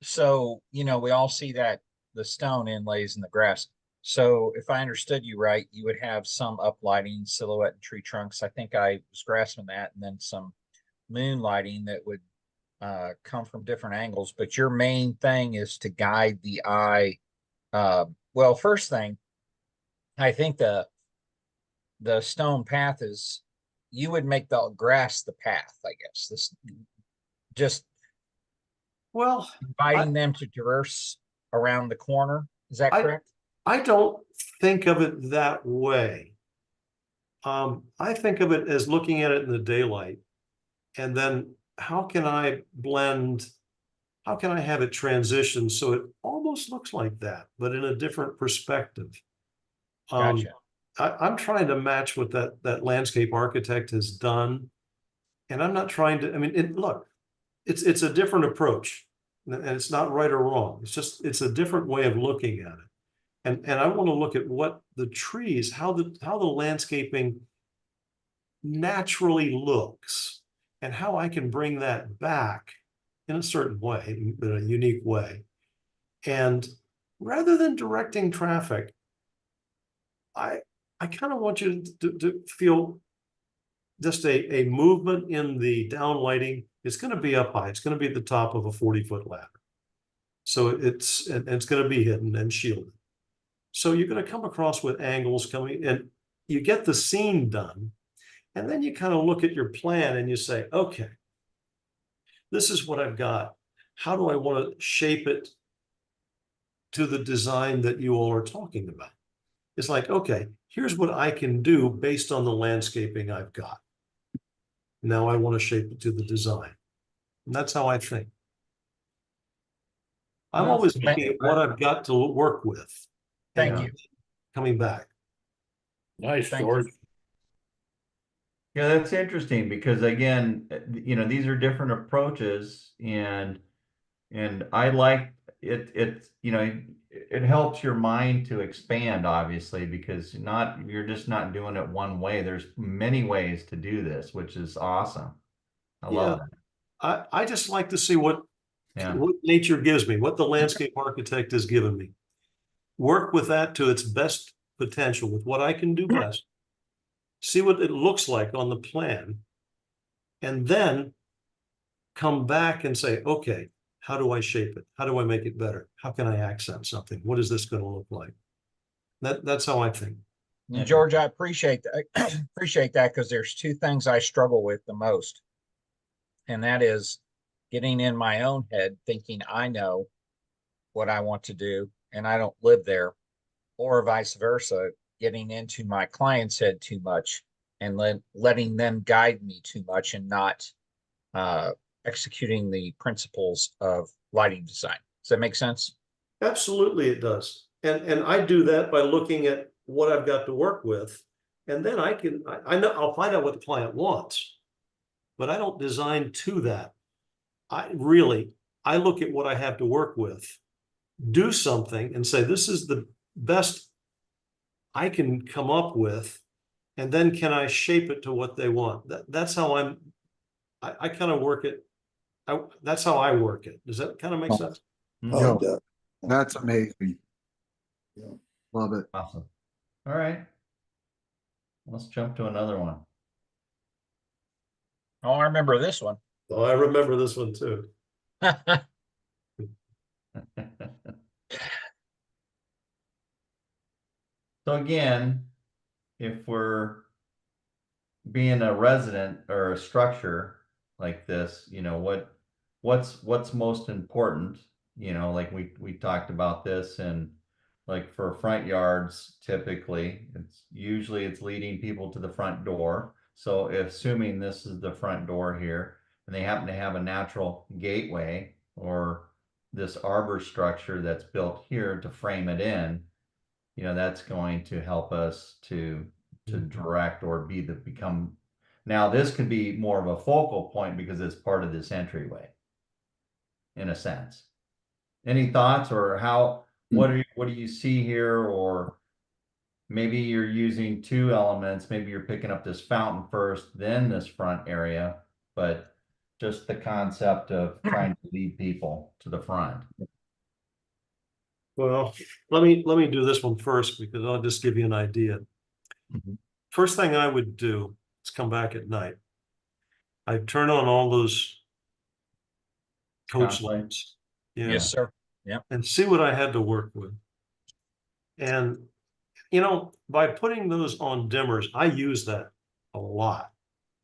So, you know, we all see that the stone inlays in the grass. So if I understood you right, you would have some uplighting, silhouette, and tree trunks. I think I was grasping that, and then some moonlighting that would come from different angles. But your main thing is to guide the eye. Well, first thing, I think the stone path is you would make the grass the path, I guess. This just Well, inviting them to traverse around the corner. Is that correct? I don't think of it that way. I think of it as looking at it in the daylight, and then how can I have it transition so it almost looks like that, but in a different perspective? Gotcha. I'm trying to match what that landscape architect has done. And I'm not trying to, I mean, look, it's a different approach. And it's not right or wrong. It's a different way of looking at it. And I want to look at what the trees, how the landscaping naturally looks, and how I can bring that back in a certain way, in a unique way. And rather than directing traffic, I kind of want you to feel just a movement in the downlighting. It's going to be up high. It's going to be at the top of a 40-foot ladder. So it's going to be hidden and shielded. So you're going to come across with angles coming, and you get the scene done. And then you kind of look at your plan and you say, okay, this is what I've got. How do I want to shape it to the design that you all are talking about? It's like, okay, here's what I can do based on the landscaping I've got. Now I want to shape it to the design. And that's how I think. I'm always looking at what I've got to work with. Thank and you. Coming back. Nice, Thank George. Yeah, that's interesting because again, these are different approaches and I like it, it helps your mind to expand, obviously, because you're just not doing it one way. There's many ways to do this, which is awesome. I love that. I just like to see what nature gives me, what the landscape architect has given me. Work with that to its best potential, with what I can do best. See what it looks like on the plan, and then come back and say, okay, how do I shape it? How do I make it better? How can I accent something? What is this going to look like? That's how I think. And George, I appreciate that. Appreciate that, because there's two things I struggle with the most. And that is getting in my own head, thinking I know what I want to do and I don't live there, or vice versa, getting into my client's head too much and letting them guide me too much and not executing the principles of lighting design. Does that make sense? Absolutely, it does. And I do that by looking at what I've got to work with. And then I know I'll find out what the client wants, but I don't design to that. I look at what I have to work with, do something and say, this is the best I can come up with. And then can I shape it to what they want? That's how I kind of work it. That's how I work it. Does that kind of make sense? Yo, Oh, that's amazing. Yeah. Love it. Awesome. All right. Let's jump to another one. Oh, I remember this one. Oh, I remember this one too. So again, if we're being a resident or a structure like this, what's most important, like we talked about this, and like for front yards, typically it's leading people to the front door. So assuming this is the front door here and they happen to have a natural gateway or this arbor structure that's built here to frame it in, that's going to help us to direct or become. Now this could be more of a focal point because it's part of this entryway, in a sense. Any thoughts, or what do you see here? Or maybe you're using two elements, maybe you're picking up this fountain first, then this front area, but just the concept of trying to lead people to the front. Well, let me do this one first, because I'll just give you an idea. Mhm. First thing I would do is come back at night. I'd turn on all those coach Constantly. lights. Yeah. Yes, sir. And see what I had to work with. And, by putting those on dimmers, I use that a lot.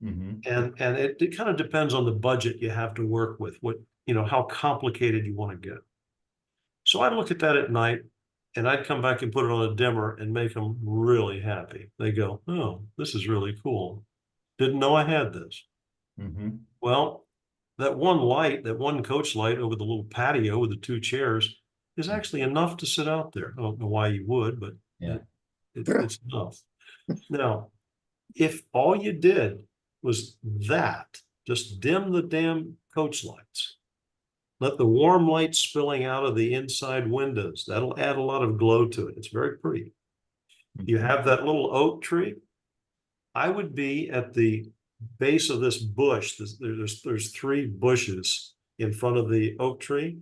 Mm-hmm. And it kind of depends on the budget you have to work with, how complicated you want to get. So I'd look at that at night, and I'd come back and put it on a dimmer and make them really happy. They go, oh, this is really cool. Didn't know I had this. Mm-hmm. Well, that one coach light over the little patio with the two chairs is actually enough to sit out there. I don't know why you would, but Yeah. it's enough. Now, if all you did was that, just dim the damn coach lights. Let the warm light spilling out of the inside windows. That'll add a lot of glow to it. It's very pretty. You have that little oak tree. I would be at the base of this bush. There's 3 bushes in front of the oak tree.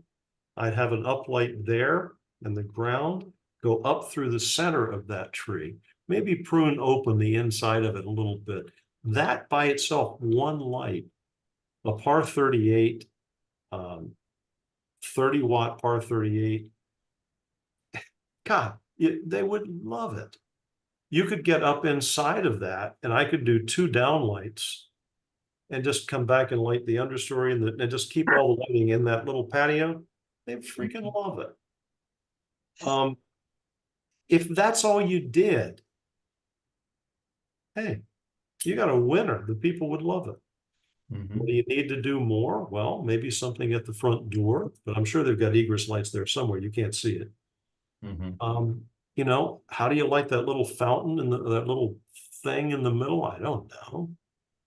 I'd have an uplight there and the ground, go up through the center of that tree, maybe prune open the inside of it a little bit. That by itself, one light, a par 38, 30-watt par 38. God, they would love it. You could get up inside of that, and I could do 2 downlights and just come back and light the understory and just keep all the lighting in that little patio. They freaking love it. If that's all you did, hey, you got a winner. The people would love it. Mhm. Do you need to do more? Well, maybe something at the front door, but I'm sure they've got egress lights there somewhere. You can't see it. Mhm. You know, how do you light that little fountain and that little thing in the middle? I don't know.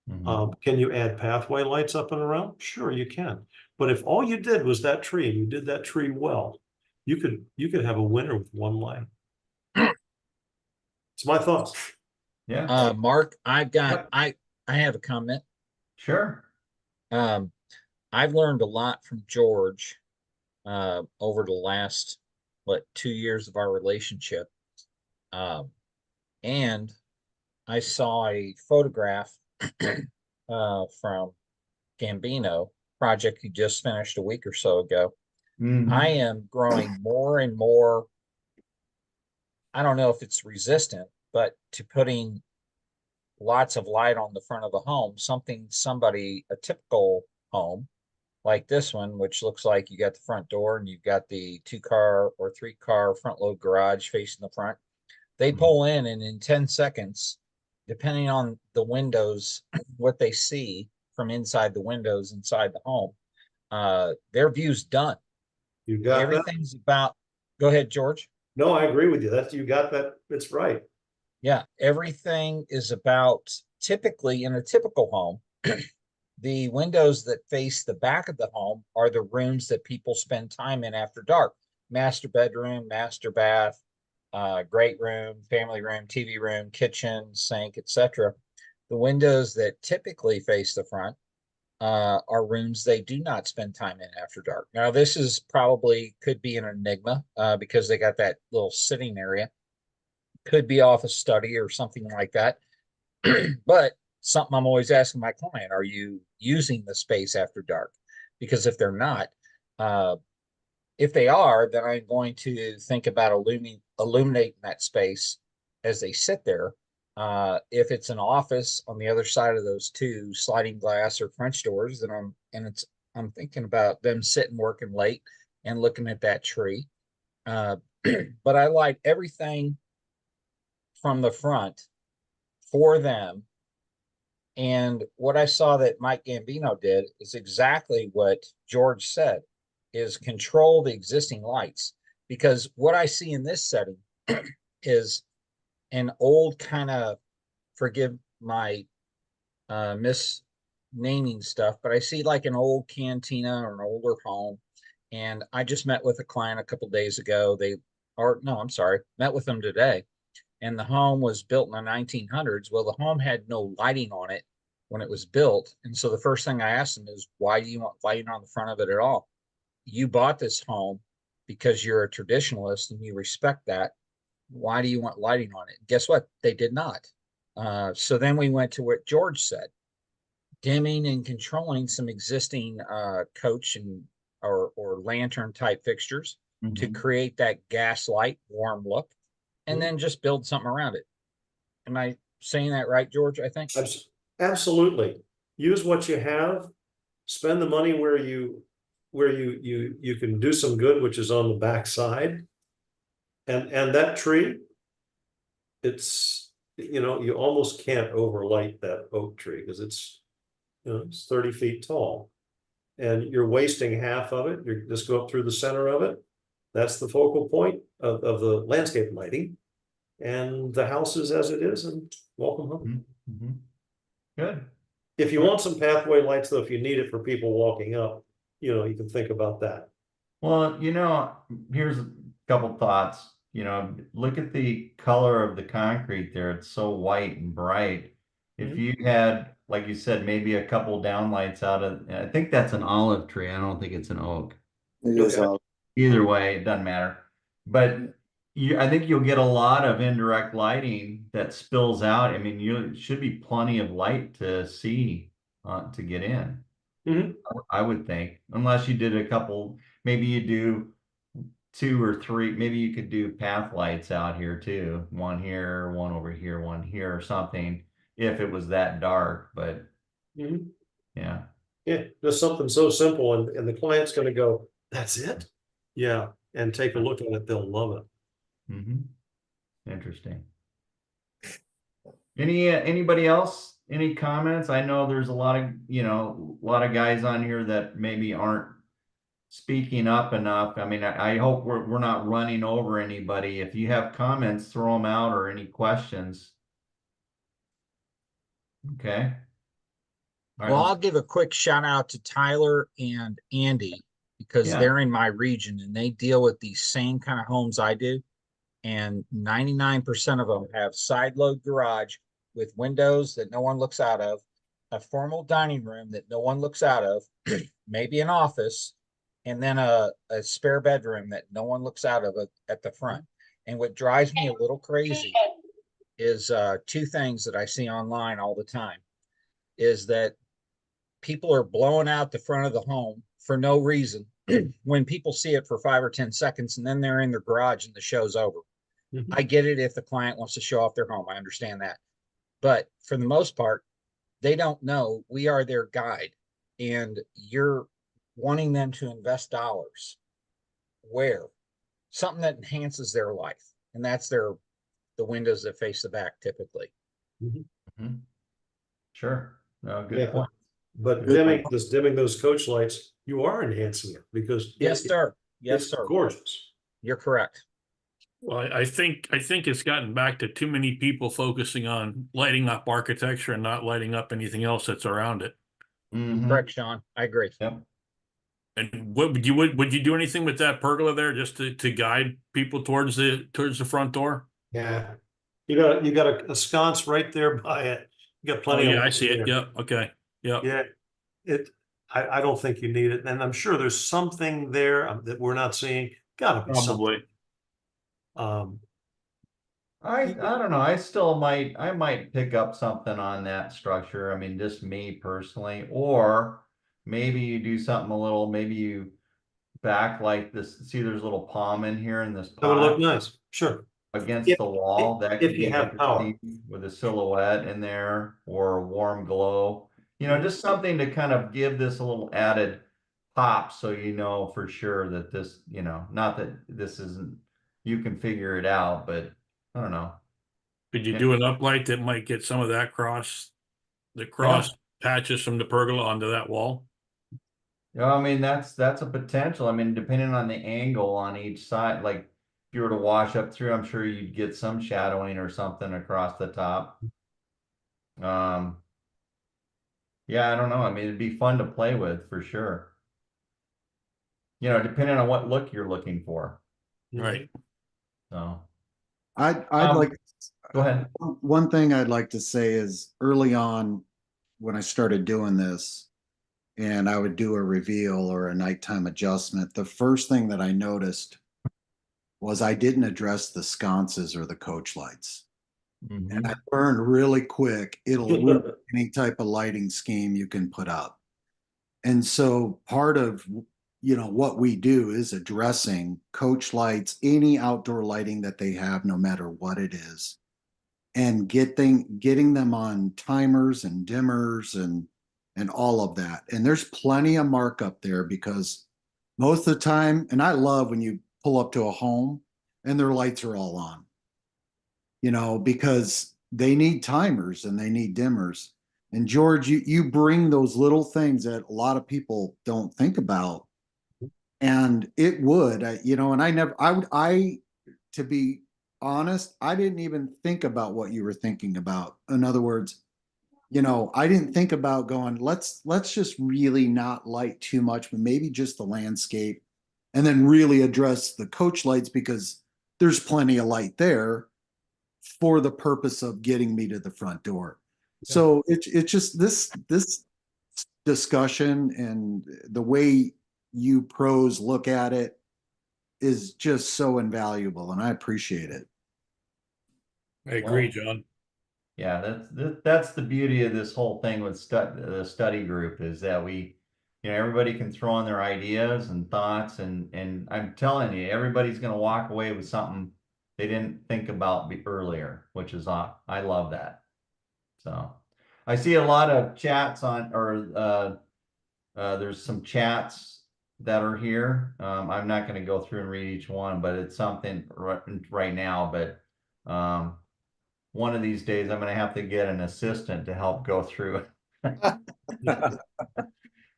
Mhm. Can you add pathway lights up and around? Sure, you can. But if all you did was that tree and you did that tree well, you could have a winner with one light. It's my thoughts. Yeah, Mark, I've got, Yep. I have a comment. sure. Um, I've learned a lot from George over the last, 2 years of our relationship. And I saw a photograph from Gambino project he just finished a week or so ago. Mhm. I am growing more and more, I don't know if it's resistant, but to putting lots of light on the front of the home, a typical home like this one, which looks like you got the front door and you've got the 2-car or 3-car front load garage facing the front. They pull in, and in 10 seconds, depending on the windows, what they see from inside the windows inside the home, their view's done. You got that? Everything's about, go ahead, George. No, I agree with you. You got that. It's right. Yeah, everything is about, typically in a typical home, the windows that face the back of the home are the rooms that people spend time in after dark. Master bedroom, master bath, great room, family room, TV room, kitchen, sink, etc. The windows that typically face the front are rooms they do not spend time in after dark. Now, this is probably could be an enigma because they got that little sitting area. Could be office study or something like that. But something I'm always asking my client, are you using the space after dark? Because if they're not, if they are, then I'm going to think about illuminating that space as they sit there. If it's an office on the other side of those 2 sliding glass or French doors, then I'm thinking about them sitting working late and looking at that tree. But I light everything from the front for them. And what I saw that Mike Gambino did is exactly what George said, is control the existing lights. Because what I see in this setting is an old kind of, forgive my misnaming stuff, but I see like an old cantina or an older home. And I just met with a client a couple days ago. Met with them today. And the home was built in the 1900s. Well, the home had no lighting on it when it was built. And so the first thing I asked them is, why do you want lighting on the front of it at all? You bought this home because you're a traditionalist and you respect that. Why do you want lighting on it? Guess what? They did not. So then we went to what George said, dimming and controlling some existing coach and or lantern type fixtures to Mhm. create that gaslight warm look, and then just build something around it. Am I saying that right, George? I think. Absolutely. Use what you have. Spend the money where you can do some good, which is on the back side. And that tree, it's, you know, you almost can't overlight that oak tree because it's 30 feet tall. And you're wasting half of it. You just go up through the center of it. That's the focal point of the landscape lighting. and the house is as it is, and welcome home. Mhm. Good. If you want some pathway lights, though, if you need it for people walking up, you can think about that. Well, here's a couple thoughts. Look at the color of the concrete there. It's so white and bright. If Mhm. you had, like you said, maybe a couple downlights I think that's an olive tree. I don't think it's an oak. It is Okay. all. Either way, it doesn't matter. But I think you'll get a lot of indirect lighting that spills out. I mean, it should be plenty of light to see to get in. Mhm. I would think, unless you did a couple, maybe you do 2 or 3, maybe you could do path lights out here too. One here, one over here, one here or something, if it was that dark, but Mhm. yeah. Yeah, just something so simple, and the client's gonna go, that's it? Yeah, and take a look at it, they'll love it. Interesting. Anybody else? Any comments? I know there's a lot of guys on here that maybe aren't speaking up enough. I mean, I hope we're not running over anybody. If you have comments, throw them out, or any questions. Okay. All right, Well, I'll give a quick shout out to Tyler and Andy because Yeah. they're in my region and they deal with these same kind of homes I do. And 99% of them have side load garage with windows that no one looks out of, a formal dining room that no one looks out of, maybe an office, and then a spare bedroom that no one looks out of at the front. And what drives me a little crazy is 2 things that I see online all the time is that people are blowing out the front of the home for no reason when people see it for 5 or 10 seconds and then they're in their garage and the show's over. Mhm. I get it if the client wants to show off their home. I understand that. But for the most part, they don't know we are their guide and you're wanting them to invest dollars where something that enhances their life. And that's the windows that face the back typically. Mhm. Sure. No, good Yeah. point. But Good dimming those coach lights, you are enhancing it because Yes, sir. Yes, it's sir. gorgeous. You're correct. Well, I think it's gotten back to too many people focusing on lighting up architecture and not lighting up anything else that's around it. Mhm. Correct, Sean. I agree. Yep. And would you do anything with that pergola there just to guide people towards the front door? Yeah. You got a sconce right there by it. You got Oh plenty of. yeah, I light see it. there. Yeah. Okay. Yeah. Yeah, I don't think you need it, and I'm sure there's something there that we're not seeing. Gotta be something. Probably. I don't know. I might pick up something on that structure. I mean, just me personally, or maybe you do something maybe you backlight this. See, there's a little palm in here in this That would look pot nice, sure. against If- the wall. That if could you be have power. interesting with a silhouette in there or a warm glow. Mhm. Just something to kind of give this a little added pop so for sure that this, not that this isn't, you can figure it out, but I don't know. Could you do an uplight that might get some of that cross patches from the pergola onto that wall? Yeah, I mean that's a potential. I mean, depending on the angle on each side, like if you were to wash up through, I'm sure you'd get some shadowing or something across the top. Yeah, I don't know. I mean, it'd be fun to play with for sure. Depending on what look you're looking for. Right. So I'd Um, like, go ahead. one thing I'd like to say is early on when I started doing this and I would do a reveal or a nighttime adjustment, the first thing that I noticed was I didn't address the sconces or the coach lights. And I learned really quick, it'll ruin any type of lighting scheme you can put up. And so part of what we do is addressing coach lights, any outdoor lighting that they have, no matter what it is, and getting them on timers and dimmers and all of that. And there's plenty of markup there because most of the time, and I love when you pull up to a home and their lights are all on, because they need timers and they need dimmers. And George, you bring those little things that a lot of people don't think about. And it would, and I never, I would, to be honest, I didn't even think about what you were thinking about. In other words, I didn't think about going, let's just really not light too much, but maybe just the landscape, and then really address the coach lights because there's plenty of light there for the purpose of getting me to the front door. So it's just this discussion and the way you pros look at it is just so invaluable, and I appreciate it. I agree, John. Yeah, that's the beauty of this whole thing with the study group is that everybody can throw in their ideas and thoughts, and I'm telling you, everybody's going to walk away with something they didn't think about earlier, which is I love that. So I see a lot of chats there's some chats that are here. I'm not going to go through and read each one, but it's something right now. But one of these days, I'm going to have to get an assistant to help go through it.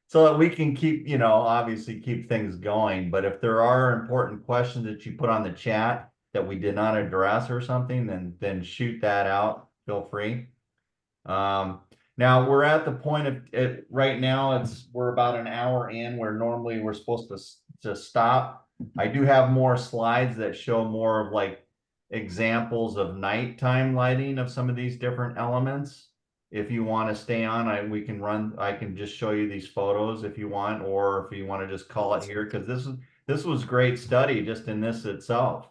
So that we can keep, obviously keep things going. But if there are important questions that you put on the chat that we did not address or something, then shoot that out. Feel free. Now we're at the point of it right now. We're about an hour in where normally we're supposed to stop. I do have more slides that show more of like examples of nighttime lighting of some of these different elements. If you want to stay on, I can just show you these photos if you want, or if you want to just call it here, because this was great study just in this itself.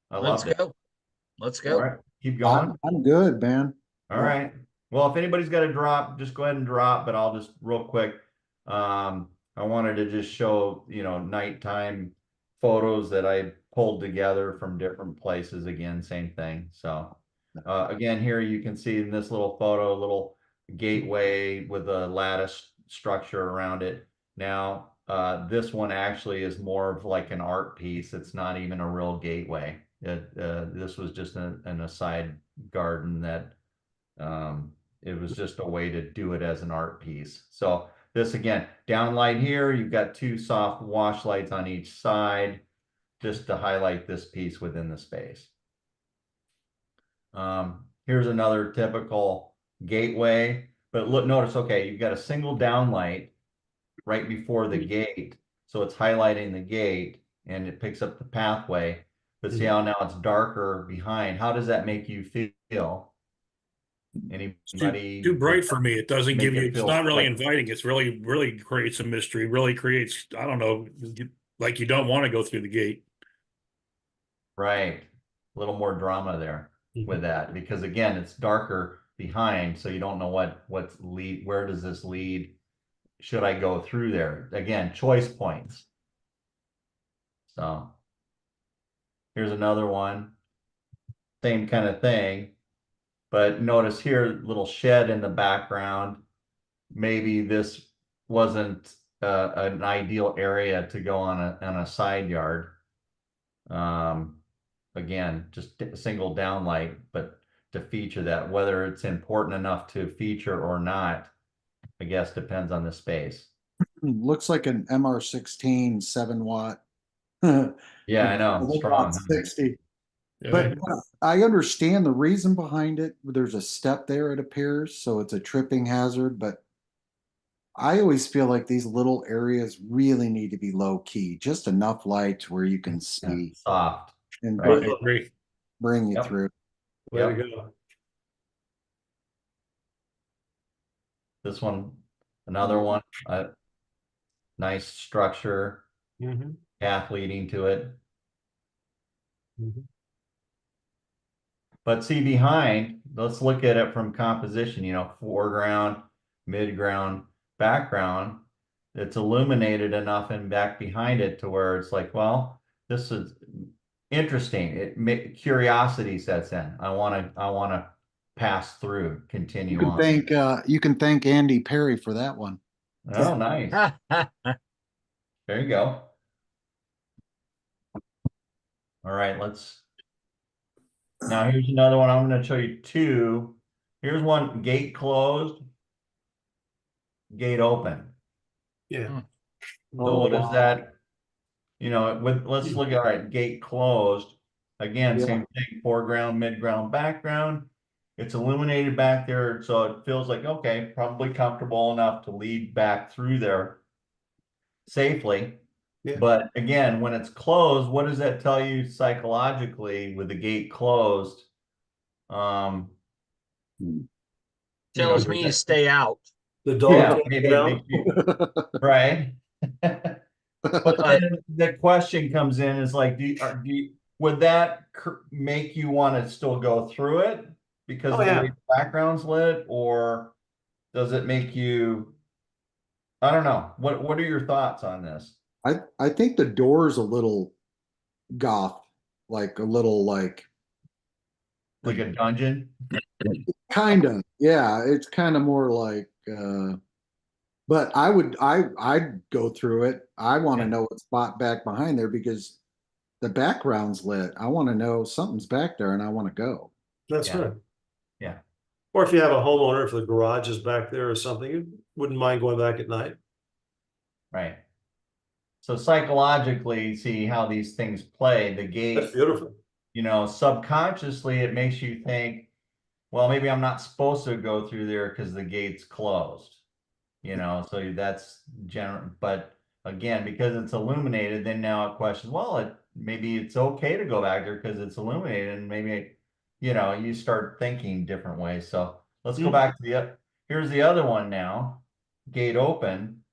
I Let's love it. go. Let's All go. right, keep going. I'm good, man. All right. Well, if anybody's got to drop, just go ahead and drop, but I'll just real quick. I wanted to just show, nighttime photos that I pulled together from different places. Again, same thing. So, again, here you can see in this little photo, a little gateway with a lattice structure around it. Now, this one actually is more of like an art piece. It's not even a real gateway. This was just an aside garden that it was just a way to do it as an art piece. So this again, downlight here, you've got two soft wash lights on each side, just to highlight this piece within the space. Here's another typical gateway, but notice, okay, you've got a single downlight right before the gate. So it's highlighting the gate and it picks up the pathway, but see how now it's darker behind. How does that make you feel? Anybody? Too bright for me. It doesn't give you, it's not really like, inviting. It's really creates a mystery, really creates, I don't know, like you don't want to go through the gate. right. A little more drama there with that, because again, it's darker behind, so you don't know where does this lead? Should I go through there? Again, choice points. So here's another one. Same kind of thing. But notice here, little shed in the background. Maybe this wasn't an ideal area to go on a side yard. Again, just a single downlight, but to feature that, whether it's important enough to feature or not, I guess depends on the space. Looks like an MR16 7-watt. Yeah, I know, strong. 60. Yeah. But I understand the reason behind it. There's a step there, it appears, so it's a tripping hazard. But I always feel like these little areas really need to be low key, just enough light where you can see Soft. and I agree. bring you Yep. through. Way to go. This one, another one, nice structure, path leading to it. But see behind, let's look at it from composition, foreground, midground, background. It's illuminated enough and back behind it to where it's like, well, this is interesting. Curiosity sets in. I want to pass through, continue on. You can thank Andy Perry for that one. Oh, nice. There you go. All right, now here's another one. I'm going to show you two. Here's one, gate closed, gate open. Yeah. So what is that? Let's look at, all right, gate closed. Again, Yeah. same thing, foreground, midground, background. It's illuminated back there, so it feels like, okay, probably comfortable enough to lead back through there safely. Yeah. But again, when it's closed, what does that tell you psychologically with the gate closed? You know, Tells me to stay out. The dog yeah, can't maybe get it out. makes you, right? But But then the question comes in is like, would that make you want to still go through it because Oh, of the yeah. way the background's lit, or does it make you? I don't know. What are your thoughts on this? I think the door's a little goth, like a little Like a dungeon? kind of, yeah, it's kind of more like but I'd go through it. I want to Yeah. know what's spot back behind there because the background's lit. I want to know something's back there and I want to go. That's Yeah. right. Yeah. Or if you have a homeowner, if the garage is back there or something, you wouldn't mind going back at night. Right. So psychologically, see how these things play. The That's gate, beautiful. you know, subconsciously, it makes you think, well, maybe I'm not supposed to go through there because the gate's closed. You know, so that's general. But again, because it's illuminated, then now it questions, well, maybe it's okay to go back there because it's illuminated, and maybe, you know, you start thinking different ways. So let's go back to here's the other one now. Gate open.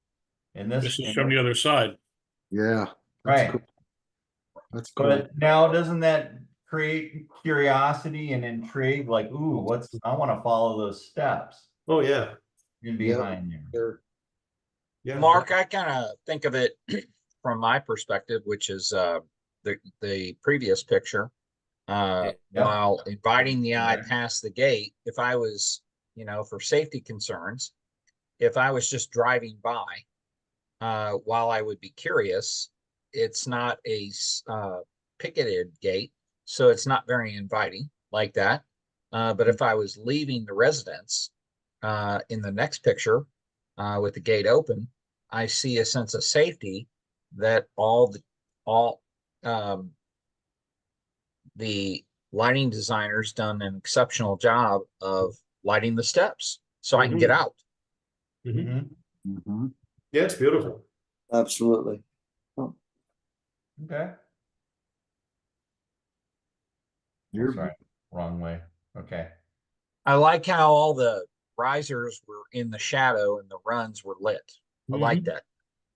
And This is from the other side. Yeah, that's right. cool. That's cool. But now doesn't that create curiosity and intrigue? Like, ooh, I want to follow those steps Oh, yeah. in Yeah. behind there. Sure. Yeah. Mark, I kind of think of it from my perspective, which is the previous picture. Yeah. While inviting the eye past the gate, if I was, for safety concerns, if I was just driving by, while I would be curious, it's not a picketed gate, so it's not very inviting like that. But if I was leaving the residence, in the next picture, with the gate open, I see a sense of safety that all the lighting designers done an exceptional job of lighting the steps so I can get out. Mhm. Mm-hmm. Yeah, it's beautiful. Absolutely. Okay. You're Sorry, wrong way. Okay. I like how all the risers were in the shadow and the runs were lit. I like that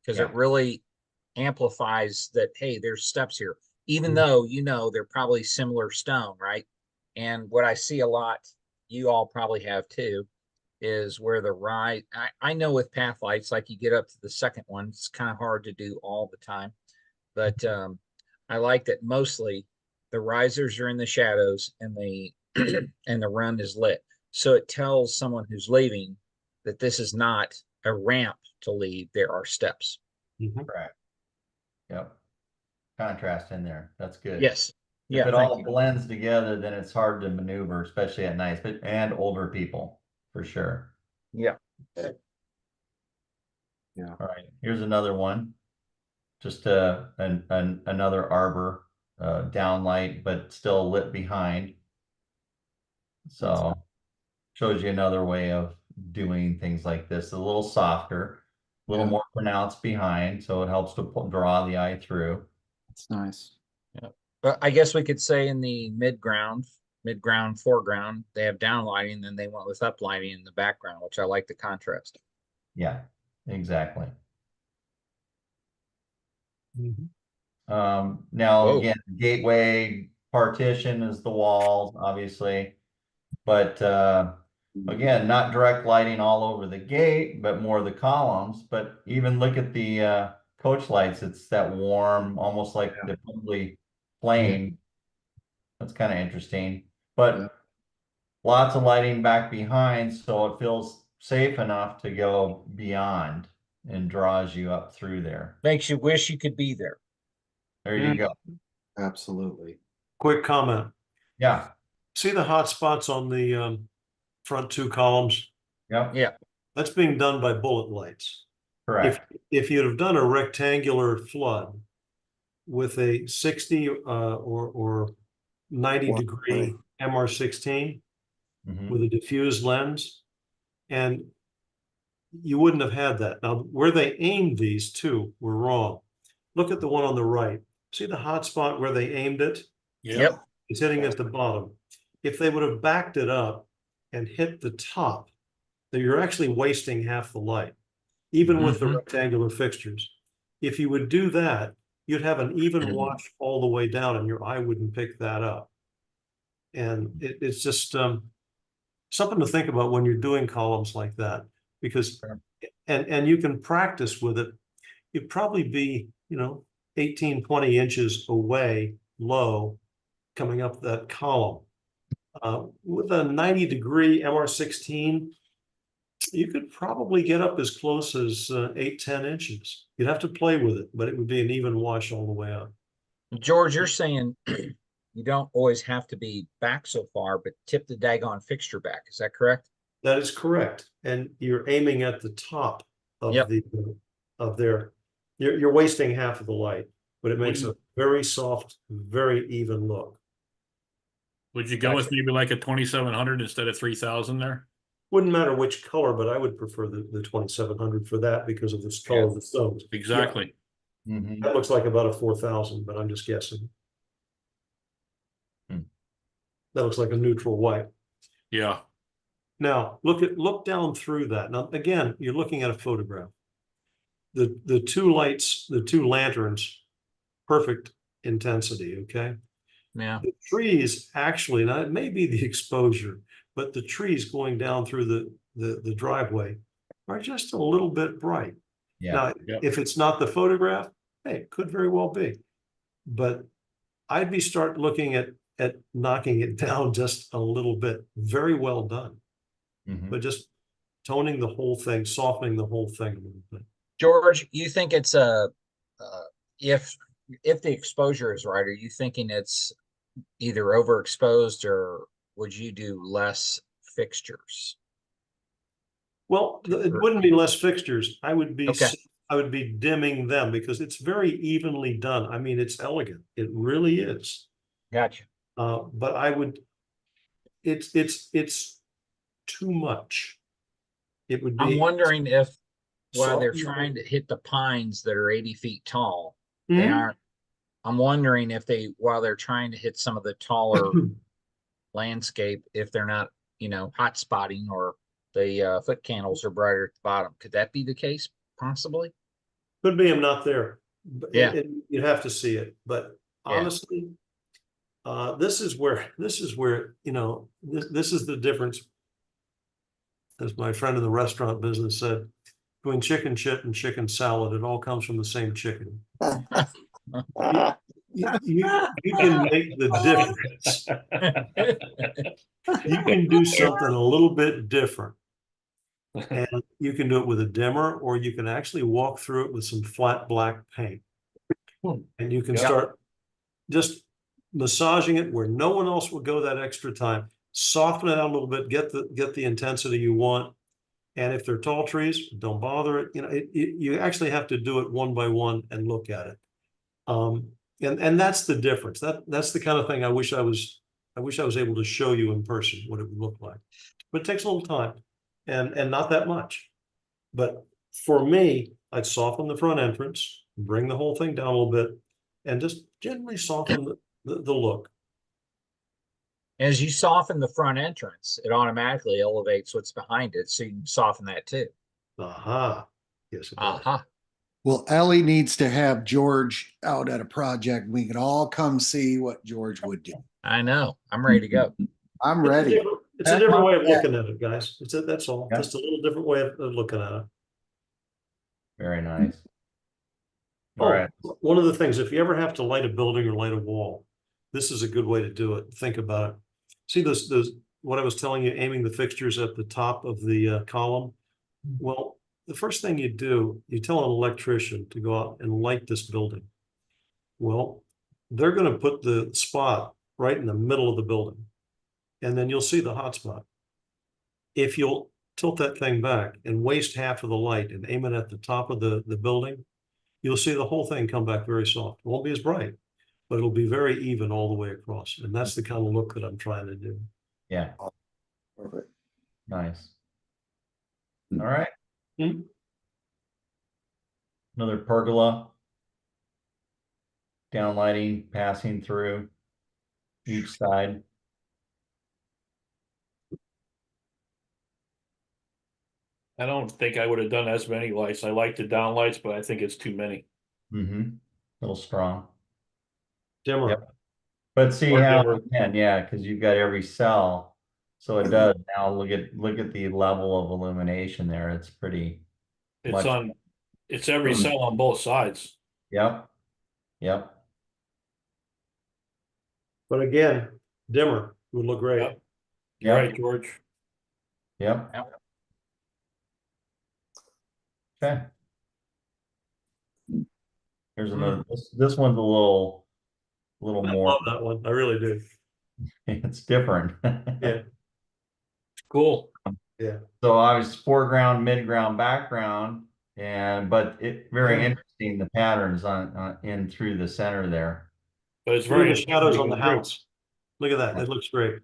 because Yeah. it really amplifies that, hey, there's steps here, even Mhm. though they're probably similar stone, right? And what I see a lot, you all probably have too, is where the rise. I know with path lights, like you get up to the second one, it's kind of hard to do all the time, but I like that mostly the risers are in the shadows and the and the run is lit, so it tells someone who's leaving that this is not a ramp to leave. There are steps. Mhm. Correct. Yep. Contrast in there. That's good. Yes. If Yeah. it Thank all you. blends together, then it's hard to maneuver, especially at night, and older people for sure. Yeah. Yeah. All right. Here's another one. Just another arbor downlight, but still lit behind. So shows you another way of doing things like this. A little softer, a little Yeah. more pronounced behind, so it helps to draw the eye through. It's nice. Yeah. But I guess we could say in the midground, foreground, they have downlighting, then they went with uplighting in the background, which I like the contrast. Yeah, exactly. Mhm. Now Whoa. again, gateway partition is the walls, obviously, but again, not direct lighting all over the gate, but more the columns. But even look at the coach lights; it's that warm, almost like they're probably plain. That's kind of interesting, but Yeah. lots of lighting back behind, so it feels safe enough to go beyond and draws you up through there. Makes you wish you could be there. There you go. Absolutely. Quick comment. Yeah. See the hot spots on the front two columns? Yep. Yeah. That's being done by bullet lights. Correct. If you'd have done a rectangular flood with a 60 or 90-degree MR16 Mhm. with a diffused lens, and you wouldn't have had that. Now, where they aimed these two were wrong. Look at the one on the right. See the hot spot where they aimed it? Yep. It's hitting at the bottom. If they would have backed it up and hit the top, then you're actually wasting half the light, even with the rectangular fixtures. If you would do that, you'd have an even wash all the way down and your eye wouldn't pick that up. And it's just something to think about when you're doing columns like that, because, and you can practice with it. You'd probably be, 18, 20 inches away low coming up that column. With a 90-degree MR16, you could probably get up as close as 8, 10 inches. You'd have to play with it, but it would be an even wash all the way up. George, you're saying you don't always have to be back so far, but tip the daggone fixture back. Is that correct? That is correct. And you're aiming at the top of you're wasting half of the light, but it makes a very soft, very even look. Would you go with maybe like a 2700 instead of 3000 there? Wouldn't matter which color, but I would prefer the 2700 for that because of the color of the stones. Exactly. Yeah. That looks like about a 4000, but I'm just guessing. That looks like a neutral white. Yeah. Now look down through that. Now again, you're looking at a photograph. The two lights, the two lanterns, perfect intensity. Okay. Yeah. The trees actually, now it may be the exposure, but the trees going down through the driveway are just a little bit bright. Yeah. Now, if it's not the photograph, hey, it could very well be. But I'd start looking at knocking it down just a little bit. Very well done. But just toning the whole thing, softening the whole thing a little bit. George, you think it's if the exposure is right, are you thinking it's either overexposed, or would you do less fixtures? Well, it wouldn't be less fixtures. I would be Okay. I would be dimming them because it's very evenly done. I mean, it's elegant. It really is. Gotcha. But I would, it's too much. It would be. I'm wondering if while they're Soft- trying to hit the pines that are 80 feet tall, they aren't. I'm wondering if while they're trying to hit some of the taller landscape, if they're not, hot spotting, or the foot candles are brighter at the bottom. Could that be the case? Possibly. Could be I'm not there. Yeah. You'd have to see it. But honestly, this is where, this is the difference. As my friend in the restaurant business said, between chicken chip and chicken salad, it all comes from the same chicken. You can make the difference. You can do something a little bit different. And you can do it with a dimmer, or you can actually walk through it with some flat black paint. And you can start just massaging it where no one else will go that extra time. Soften it out a little bit, get the intensity you want. And if they're tall trees, don't bother it. You actually have to do it one by one and look at it. And that's the difference. That's the kind of thing I wish I was able to show you in person what it would look like. But it takes a little time and not that much. But for me, I'd soften the front entrance, bring the whole thing down a little bit, and just gently soften the look. As you soften the front entrance, it automatically elevates what's behind it, so you can soften that too. Aha. Yes, it does. Aha. Well, Ellie needs to have George out at a project. We can all come see what George would do. I know. I'm ready to go. I'm ready. It's a different way of looking at it, guys. That's all. Just a little different way of looking at it. Very nice. All right. One of the things, if you ever have to light a building or light a wall, this is a good way to do it. Think about it. See those what I was telling you, aiming the fixtures at the top of the column. Well, the first thing you do, you tell an electrician to go out and light this building. Well, they're going to put the spot right in the middle of the building, and then you'll see the hot spot. If you'll tilt that thing back and waste half of the light and aim it at the top of the building, you'll see the whole thing come back very soft. It won't be as bright, but it'll be very even all the way across. And that's the kind of look that I'm trying to do. Yeah, Perfect. nice. All right. Mhm. Another pergola. Downlighting passing through each side. I don't think I would have done as many lights. I like the down lights, but I think it's too many. Mm-hmm. Little strong. Dimmer. Yep. But see Or how, dimmer. again, yeah, because you've got every cell. So it does. Now look at the level of illumination there. It's pretty It's much. it's every cell on both sides. Yep. Yep. But again, dimmer would look great. Yep. You're Yep. right, George. Yep. Okay. Here's another. This one's a little I more. love that one. I really do. It's different. Yeah. Cool. Yeah. So I was foreground, midground, background, but it very Yeah. interesting the patterns on in through the center there. But it's Look at very the shadows on the inviting to go house. Look at that. It looks great. through.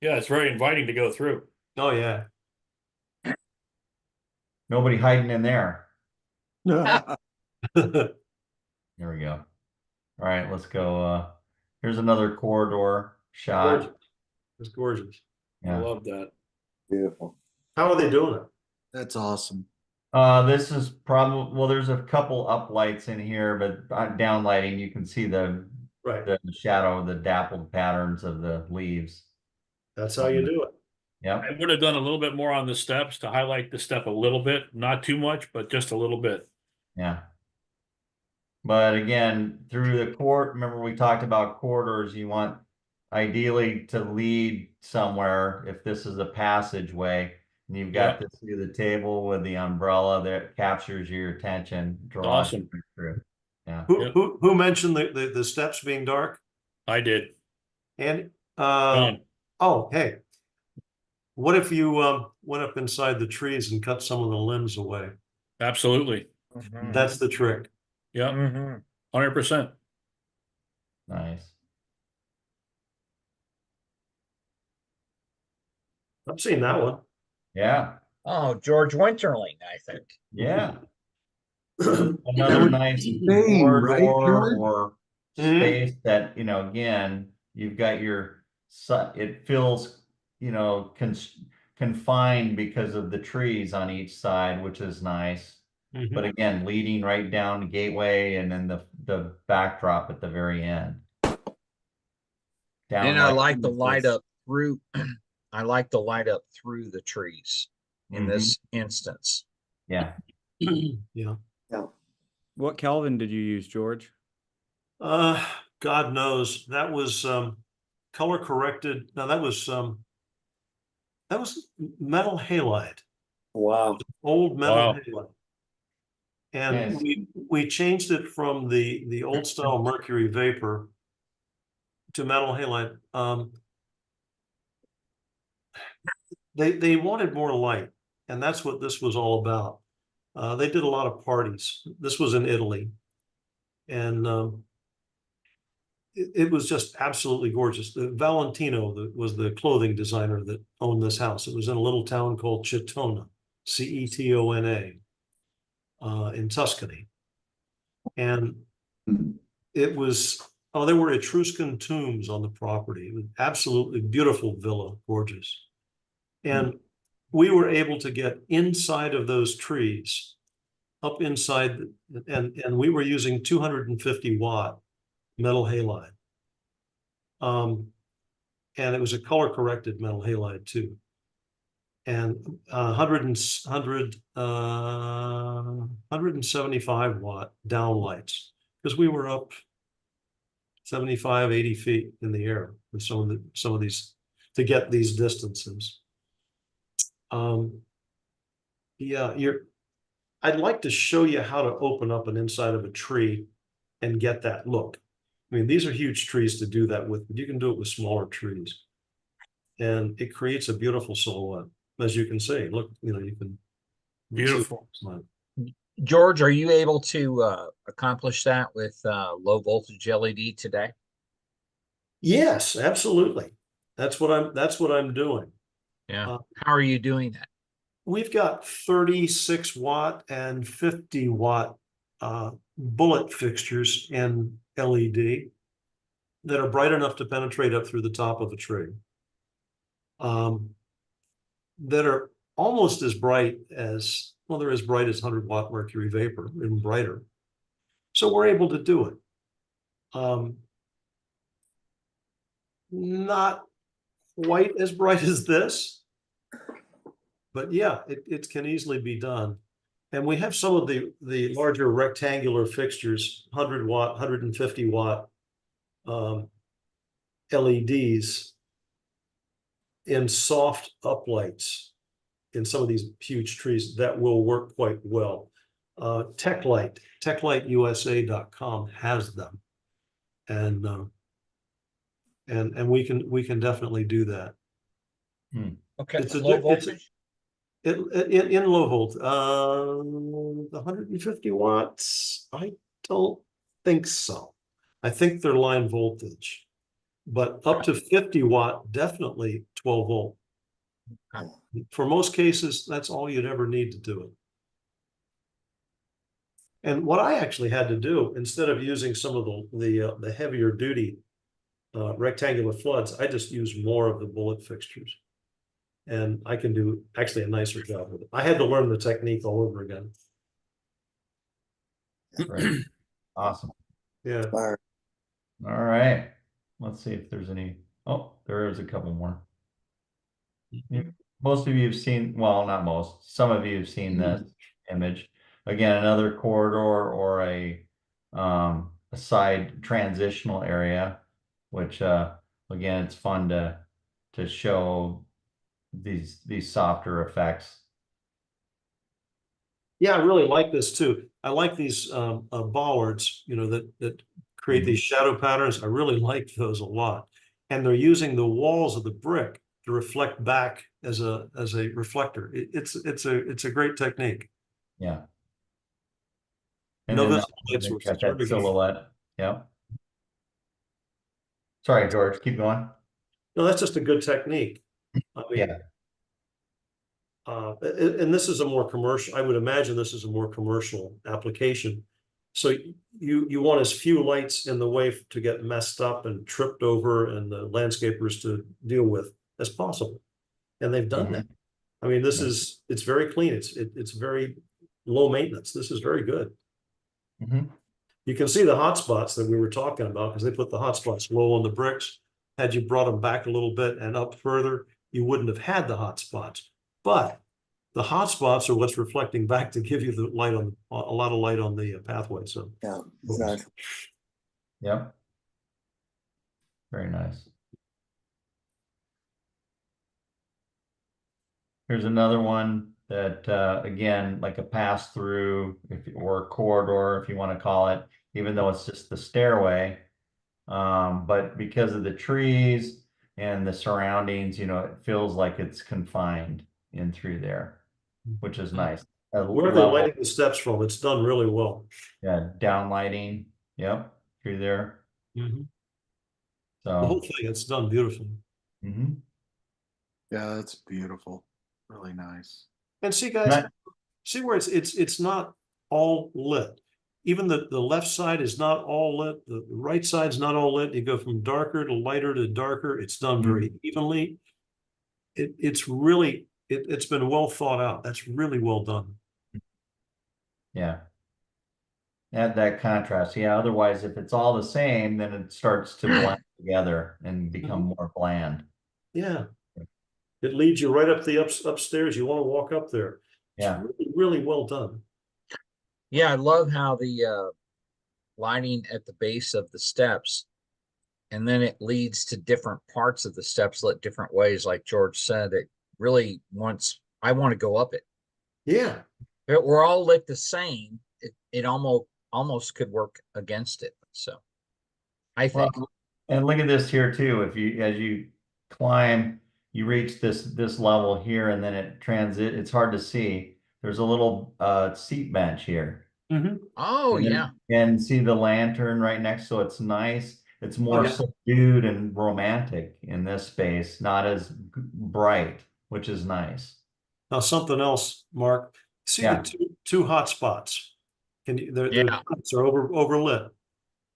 Yeah, it's very inviting to go through. Oh, yeah. Nobody hiding in there. Gorgeous. There we go. All right, let's go. Here's another corridor shot. It's gorgeous. I Yeah. love that. Beautiful. How are they doing it? That's awesome. This is probably, well, there's a couple up lights in here, but down lighting, you can see the Right. shadow, the dappled patterns of the leaves. That's how you do it. Yep. I would have done a little bit more on the steps to highlight the step a little bit, not too much, but just a little bit. Yeah. But again, through the court, remember we talked about corridors, you want ideally to lead somewhere if this is a passageway. And you've got this through the table with the umbrella that captures your attention, draws Awesome. you through. Yeah. Yep. Who mentioned the steps being dark? I did. And Done. oh, hey. What if you went up inside the trees and cut some of the limbs away? Absolutely. That's the trick. Yeah. 100%. Nice. I've seen that one. Yeah. Oh, George Winterling, I think. Yeah. Another nice Same, right, corridor George? or space that, again, you've got it feels, confined because of the trees on each side, which is nice. But again, leading right down the gateway and then the backdrop at the very end. And I like the light up through. I like the light up through the trees in this instance. Yeah. Yeah. What Kelvin did you use, George? God knows. That was color corrected. No, that was metal halide. Wow. Old metal Wow. halide. And Nice. we changed it from the old style mercury vapor to metal halide. They wanted more light, and that's what this was all about. They did a lot of parties. This was in Italy, and it was just absolutely gorgeous. Valentino was the clothing designer that owned this house. It was in a little town called Cetona, Cetona, in Tuscany. And it was, there were Etruscan tombs on the property. It was absolutely beautiful villa, gorgeous. And we were able to get inside of those trees, up inside, and we were using 250 watt metal halide. And it was a color corrected metal halide too. And 175 watt downlights, because we were up 75, 80 feet in the air with some of these to get these distances. Yeah, I'd like to show you how to open up an inside of a tree and get that look. I mean, these are huge trees to do that with, but you can do it with smaller trees. And it creates a beautiful silhouette, as you can see. Look, you can. Beautiful. George, are you able to accomplish that with low voltage LED today? Yes, absolutely. That's what I'm doing. Yeah. How are you doing that? We've got 36 watt and 50 watt bullet fixtures in LED that are bright enough to penetrate up through the top of a tree. That are almost as bright as, well, they're as bright as 100-watt mercury vapor, even brighter. So we're able to do it. Not quite as bright as this, but yeah, it can easily be done. And we have some of the larger rectangular fixtures, 100-watt, 150-watt LEDs in soft uplights in some of these huge trees that will work quite well. TechLightUSA.com has them, and we can definitely do that. Okay. It's a Low it's voltage? in low volt. The 150 watts, I don't think so. I think they're line voltage, but up to 50 watt, definitely 12 volt. Okay. For most cases, that's all you'd ever need to do it. And what I actually had to do, instead of using some of the heavier duty rectangular floods, I just used more of the bullet fixtures. And I can do actually a nicer job with it. I had to learn the technique all over again. Great. Awesome. Yeah. All All right. Let's see if there's any. Oh, there is a couple more. Most of you have seen, well, not most, some of you have seen this image. Again, another corridor or a side transitional area, which again, it's fun to show these softer effects. Yeah, I really like this too. I like these bollards, you know, that create these shadow patterns. I really like those a lot. And they're using the walls of the brick to reflect back as a reflector. It's a great technique. Yeah. No then visible light they sources. got that Really good. silhouette. Yeah. Sorry, George, keep going. No, that's just a good technique. I mean, Yeah. And this is a more commercial, I would imagine this is a more commercial application. So you want as few lights in the way to get messed up and tripped over and the landscapers to deal with as possible. And they've done that. I mean, this is, it's very clean. It's very low maintenance. This is very good. You can see the hot spots that we were talking about because they put the hot spots low on the bricks. Had you brought them back a little bit and up further, you wouldn't have had the hot spots. But the hot spots are what's reflecting back to give you the light on a lot of light on the pathway. So Yeah, exactly. Yep. Very nice. Here's another one that again, like a pass through, or a corridor, if you want to call it, even though it's just the stairway. But because of the trees and the surroundings, you know, it feels like it's confined in through there, which is nice. where are they lighting the steps from? It's done really well. Yeah, down lighting. Yep, through there. The So whole thing, it's done beautifully. Yeah, that's beautiful. Really nice. And see, guys, see where it's not all lit. Even the left side is not all lit. The right side's not all lit. You go from darker to lighter to darker. It's done very evenly. It's really, it's been well thought out. That's really well done. Yeah. Add that contrast. Yeah, otherwise, if it's all the same, then it starts to blend together and become more bland. Yeah. It leads you right up the upstairs. You want to walk up there. Yeah. It's really, really well done. Yeah, I love how the lighting at the base of the steps, and then it leads to different parts of the steps lit different ways. Like George said, it really I want to go up it. Yeah. If we're all lit the same, it almost could work against it. So I think. Well, and look at this here too. If you, as you climb, you reach this level here, and then it's hard to see, there's a little seat bench here. Oh, And then- yeah. And see the lantern right next, so it's nice. It's more yeah. subdued and romantic in this space, not as bright, which is nice. Now, something else, Mark, see Yeah. the two hot spots. Can you, their Yeah. lights are overlit.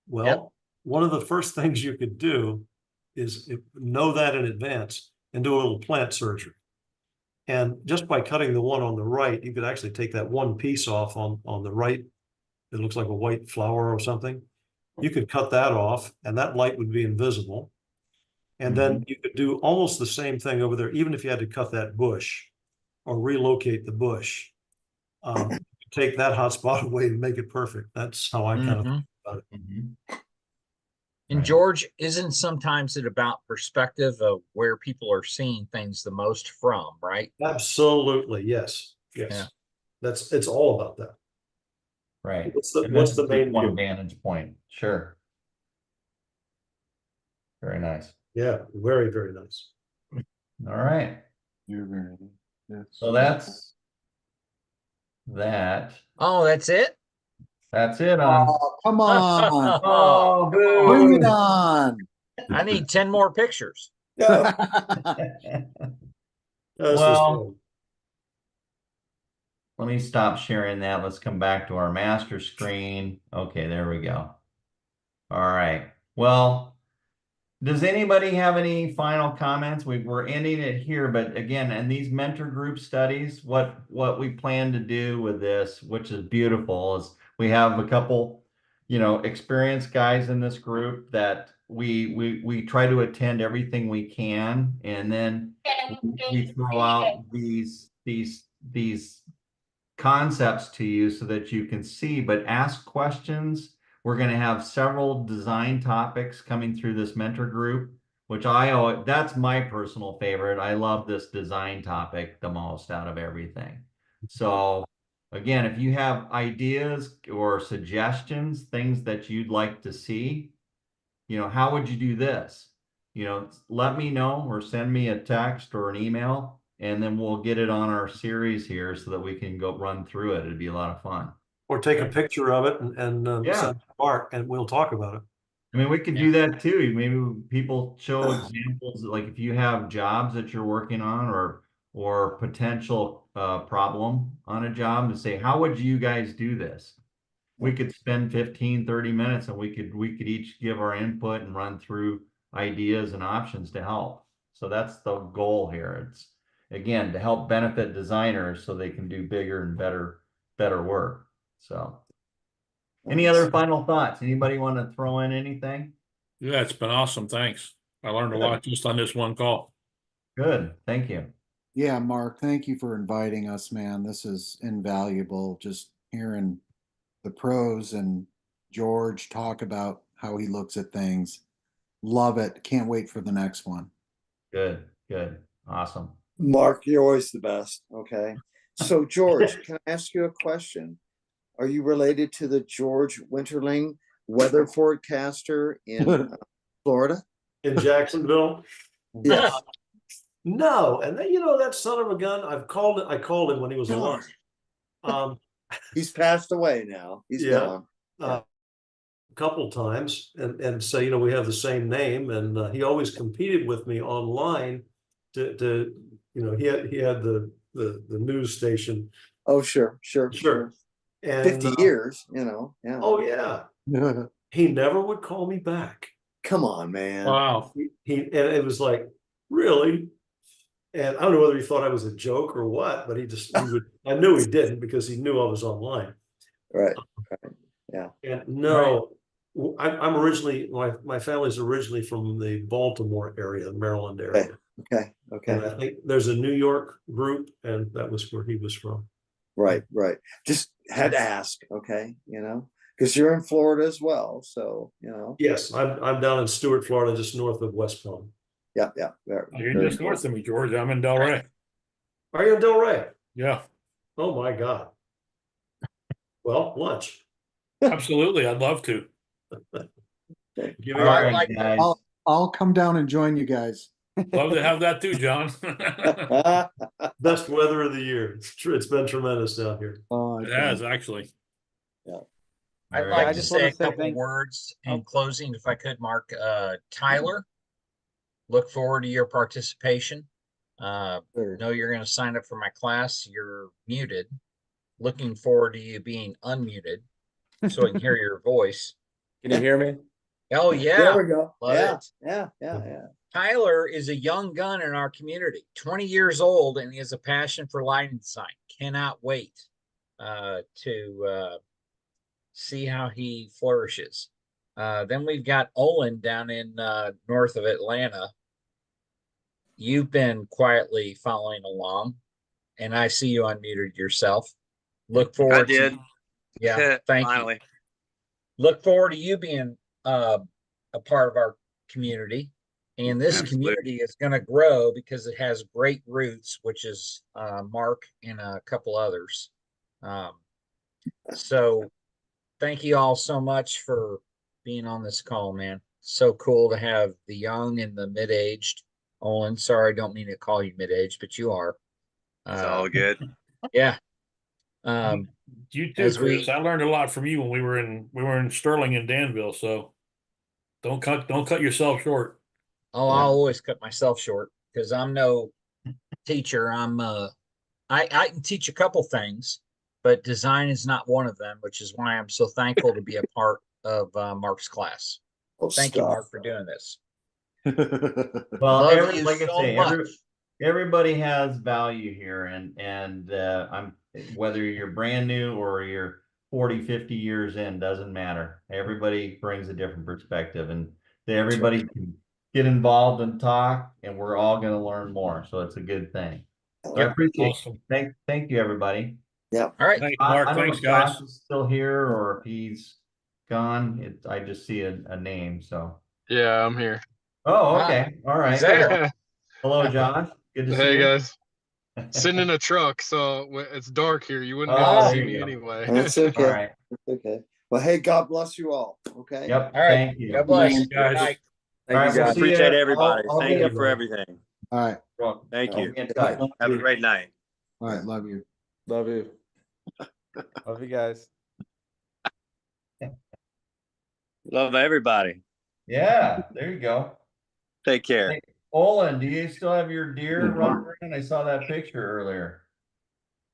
Well, one of the first things you could do is know that in advance and do a little plant surgery. And just by cutting the one on the right, you could actually take that one piece off on the right. It looks like a white flower or something. You could cut that off and that light would be invisible. And then you could do almost the same thing over there, even if you had to cut that bush or relocate the bush. Take that hot spot away and make it perfect. That's how I kind of think about it. And Right. George, isn't sometimes it about perspective of where people are seeing things the most from, right? Absolutely, yes, yes. Yeah. It's all about that. Right. What's And the this is main one view? vantage point? Sure. Very nice. Yeah, very, very nice. All right. You're very. So that's that. Oh, that's it? That's it on. Oh, come on. Oh, Bring boo. it on. I need 10 more pictures. Yeah. This was Well, fun. let me stop sharing that. Let's come back to our master screen. Okay, there we go. All right. Well, does anybody have any final comments? We're ending it here, but again, in these mentor group studies, what we plan to do with this, which is beautiful, is we have a couple, experienced guys in this group that we try to attend everything we can, and then we throw out these concepts to you so that you can see, but ask questions. We're going to have several design topics coming through this mentor group, which that's my personal favorite. I love this design topic the most out of everything. So again, if you have ideas or suggestions, things that you'd like to see, how would you do this? Let me know or send me a text or an email, and then we'll get it on our series here so that we can go run through it. It'd be a lot of fun. Or take a picture of it and Yeah. send it to Mark and we'll talk about it. I mean, we could do that too. Maybe people show examples, like if you have jobs that you're working on or potential problem on a job, to say, how would you guys do this? We could spend 15, 30 minutes and we could each give our input and run through ideas and options to help. So that's the goal here. It's again to help benefit designers so they can do bigger and better work. So any other final thoughts? Anybody want to throw in anything? Yeah, it's been awesome. Thanks. I learned a lot just on this one call. Good. Thank you. Yeah, Mark, thank you for inviting us, man. This is invaluable. Just hearing the pros and George talk about how he looks at things. Love it. Can't wait for the next one. Good. Good. Awesome. Mark, you're always the best. Okay. So, George, can I ask you a question? Are you related to the George Winterling weather forecaster in Florida? In Jacksonville? Yes. No. And then, that son of a gun, I called him when he was alive. He's passed away now. He's gone. A couple times and say, we have the same name, and he always competed with me online to he had the news station. Oh, sure. And 50 years, yeah. Oh yeah. He never would call me back. Come on, man. Wow. And it was like, really? And I don't know whether he thought I was a joke or what, but he would. I knew he didn't because he knew I was online. Right. Yeah. And no, I'm originally, my family's originally from the Baltimore area, the Maryland area. Okay. And I think there's a New York group, and that was where he was from. Right. Just had to ask, okay, because you're in Florida as well. So, Yes, I'm down in Stuart, Florida, just north of West Palm. Yeah. You're just north of me, George. I'm in Delray. Are you in Delray? Yeah, Oh my God. Well, lunch. absolutely. I'd love to. Give All me a- right, guys. I'll come down and join you guys. Love to have that too, John. best weather of the year. It's true. It's been tremendous down here. It has actually. I'd Very like I to just say wanna a say couple thank- words in Oh. closing, if I could, Mark. Tyler, look forward to your participation. Sure. Know you're going to sign up for my class. You're muted. Looking forward to you being unmuted so I can hear your voice. Can you hear me? Oh, There yeah. we go. Love Yeah, it. yeah. Tyler is a young gun in our community, 20 years old, and he has a passion for lighting design. Cannot wait to see how he flourishes. Then we've got Olin down in north of Atlanta. You've been quietly following along, and I see you unmuted yourself. Look forward to yeah, thank Finally. you. Look forward to you being a part of our community. And this Absolutely. community is going to grow because it has great roots, which is Mark and a couple others. So thank you all so much for being on this call, man. So cool to have the young and the mid-aged. Olin, sorry, I don't mean to call you mid-aged, but you are. It's all good. Yeah. You too, As Chris. we- I learned a lot from you when we were in Sterling and Danville. So don't cut yourself short. Oh, I'll always cut myself short because I'm no teacher. I can teach a couple things, but design is not one of them, which is why I'm so thankful to be a part of Mark's class. Oh, Thank you, stop. Mark, for doing this. Well, Love you like I so say, much. everybody has value here, and I'm whether you're brand new or you're 40, 50 years in, doesn't matter. Everybody brings a different perspective, and everybody can get involved and talk, and we're all going to learn more. So it's a good thing. So I appreciate Awesome. it. Thank you, everybody. All right. Thanks, Mark. I don't know Thanks, if guys. Josh is still here or if he's gone. I just see a name, so. Yeah, I'm here. Oh, okay. All right. He's there. Hello, Josh. Good to see Hey you. guys, sitting in a truck, so it's dark here. You wouldn't be Oh, able to there see you me go. anyway. That's All okay. right. That's okay. Well, hey, God bless you all. Okay. Yep. All right. Thank you. God bless. Thanks, guys. Good night. Thank All you right, we'll guys. see Appreciate ya. everybody. I'll Thank be- you for everything. All right, Well, Thank I'll you. be in touch. Have a great night. all right, love you. Love you. Love you guys. Love everybody. Yeah, there you go. Take care. Hey, Olin, do you still have your deer running around? I saw that picture earlier.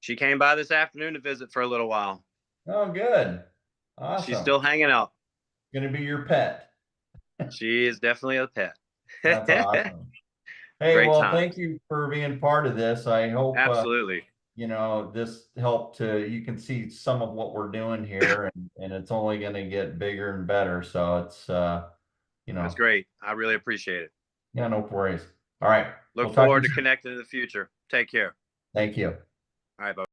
She came by this afternoon to visit for a little while. Oh, good. Awesome. She's still hanging out. Gonna be your pet. She is definitely a pet. That's awesome. Hey, Great well, times. thank you for being part of this. I hope Absolutely. this helped you can see some of what we're doing here, and it's only gonna get bigger and better. So it's That's great. I really appreciate it. yeah, no worries. All right. Look We'll talk forward you to soon. connecting in the future. Take care. Thank you. All right, bye.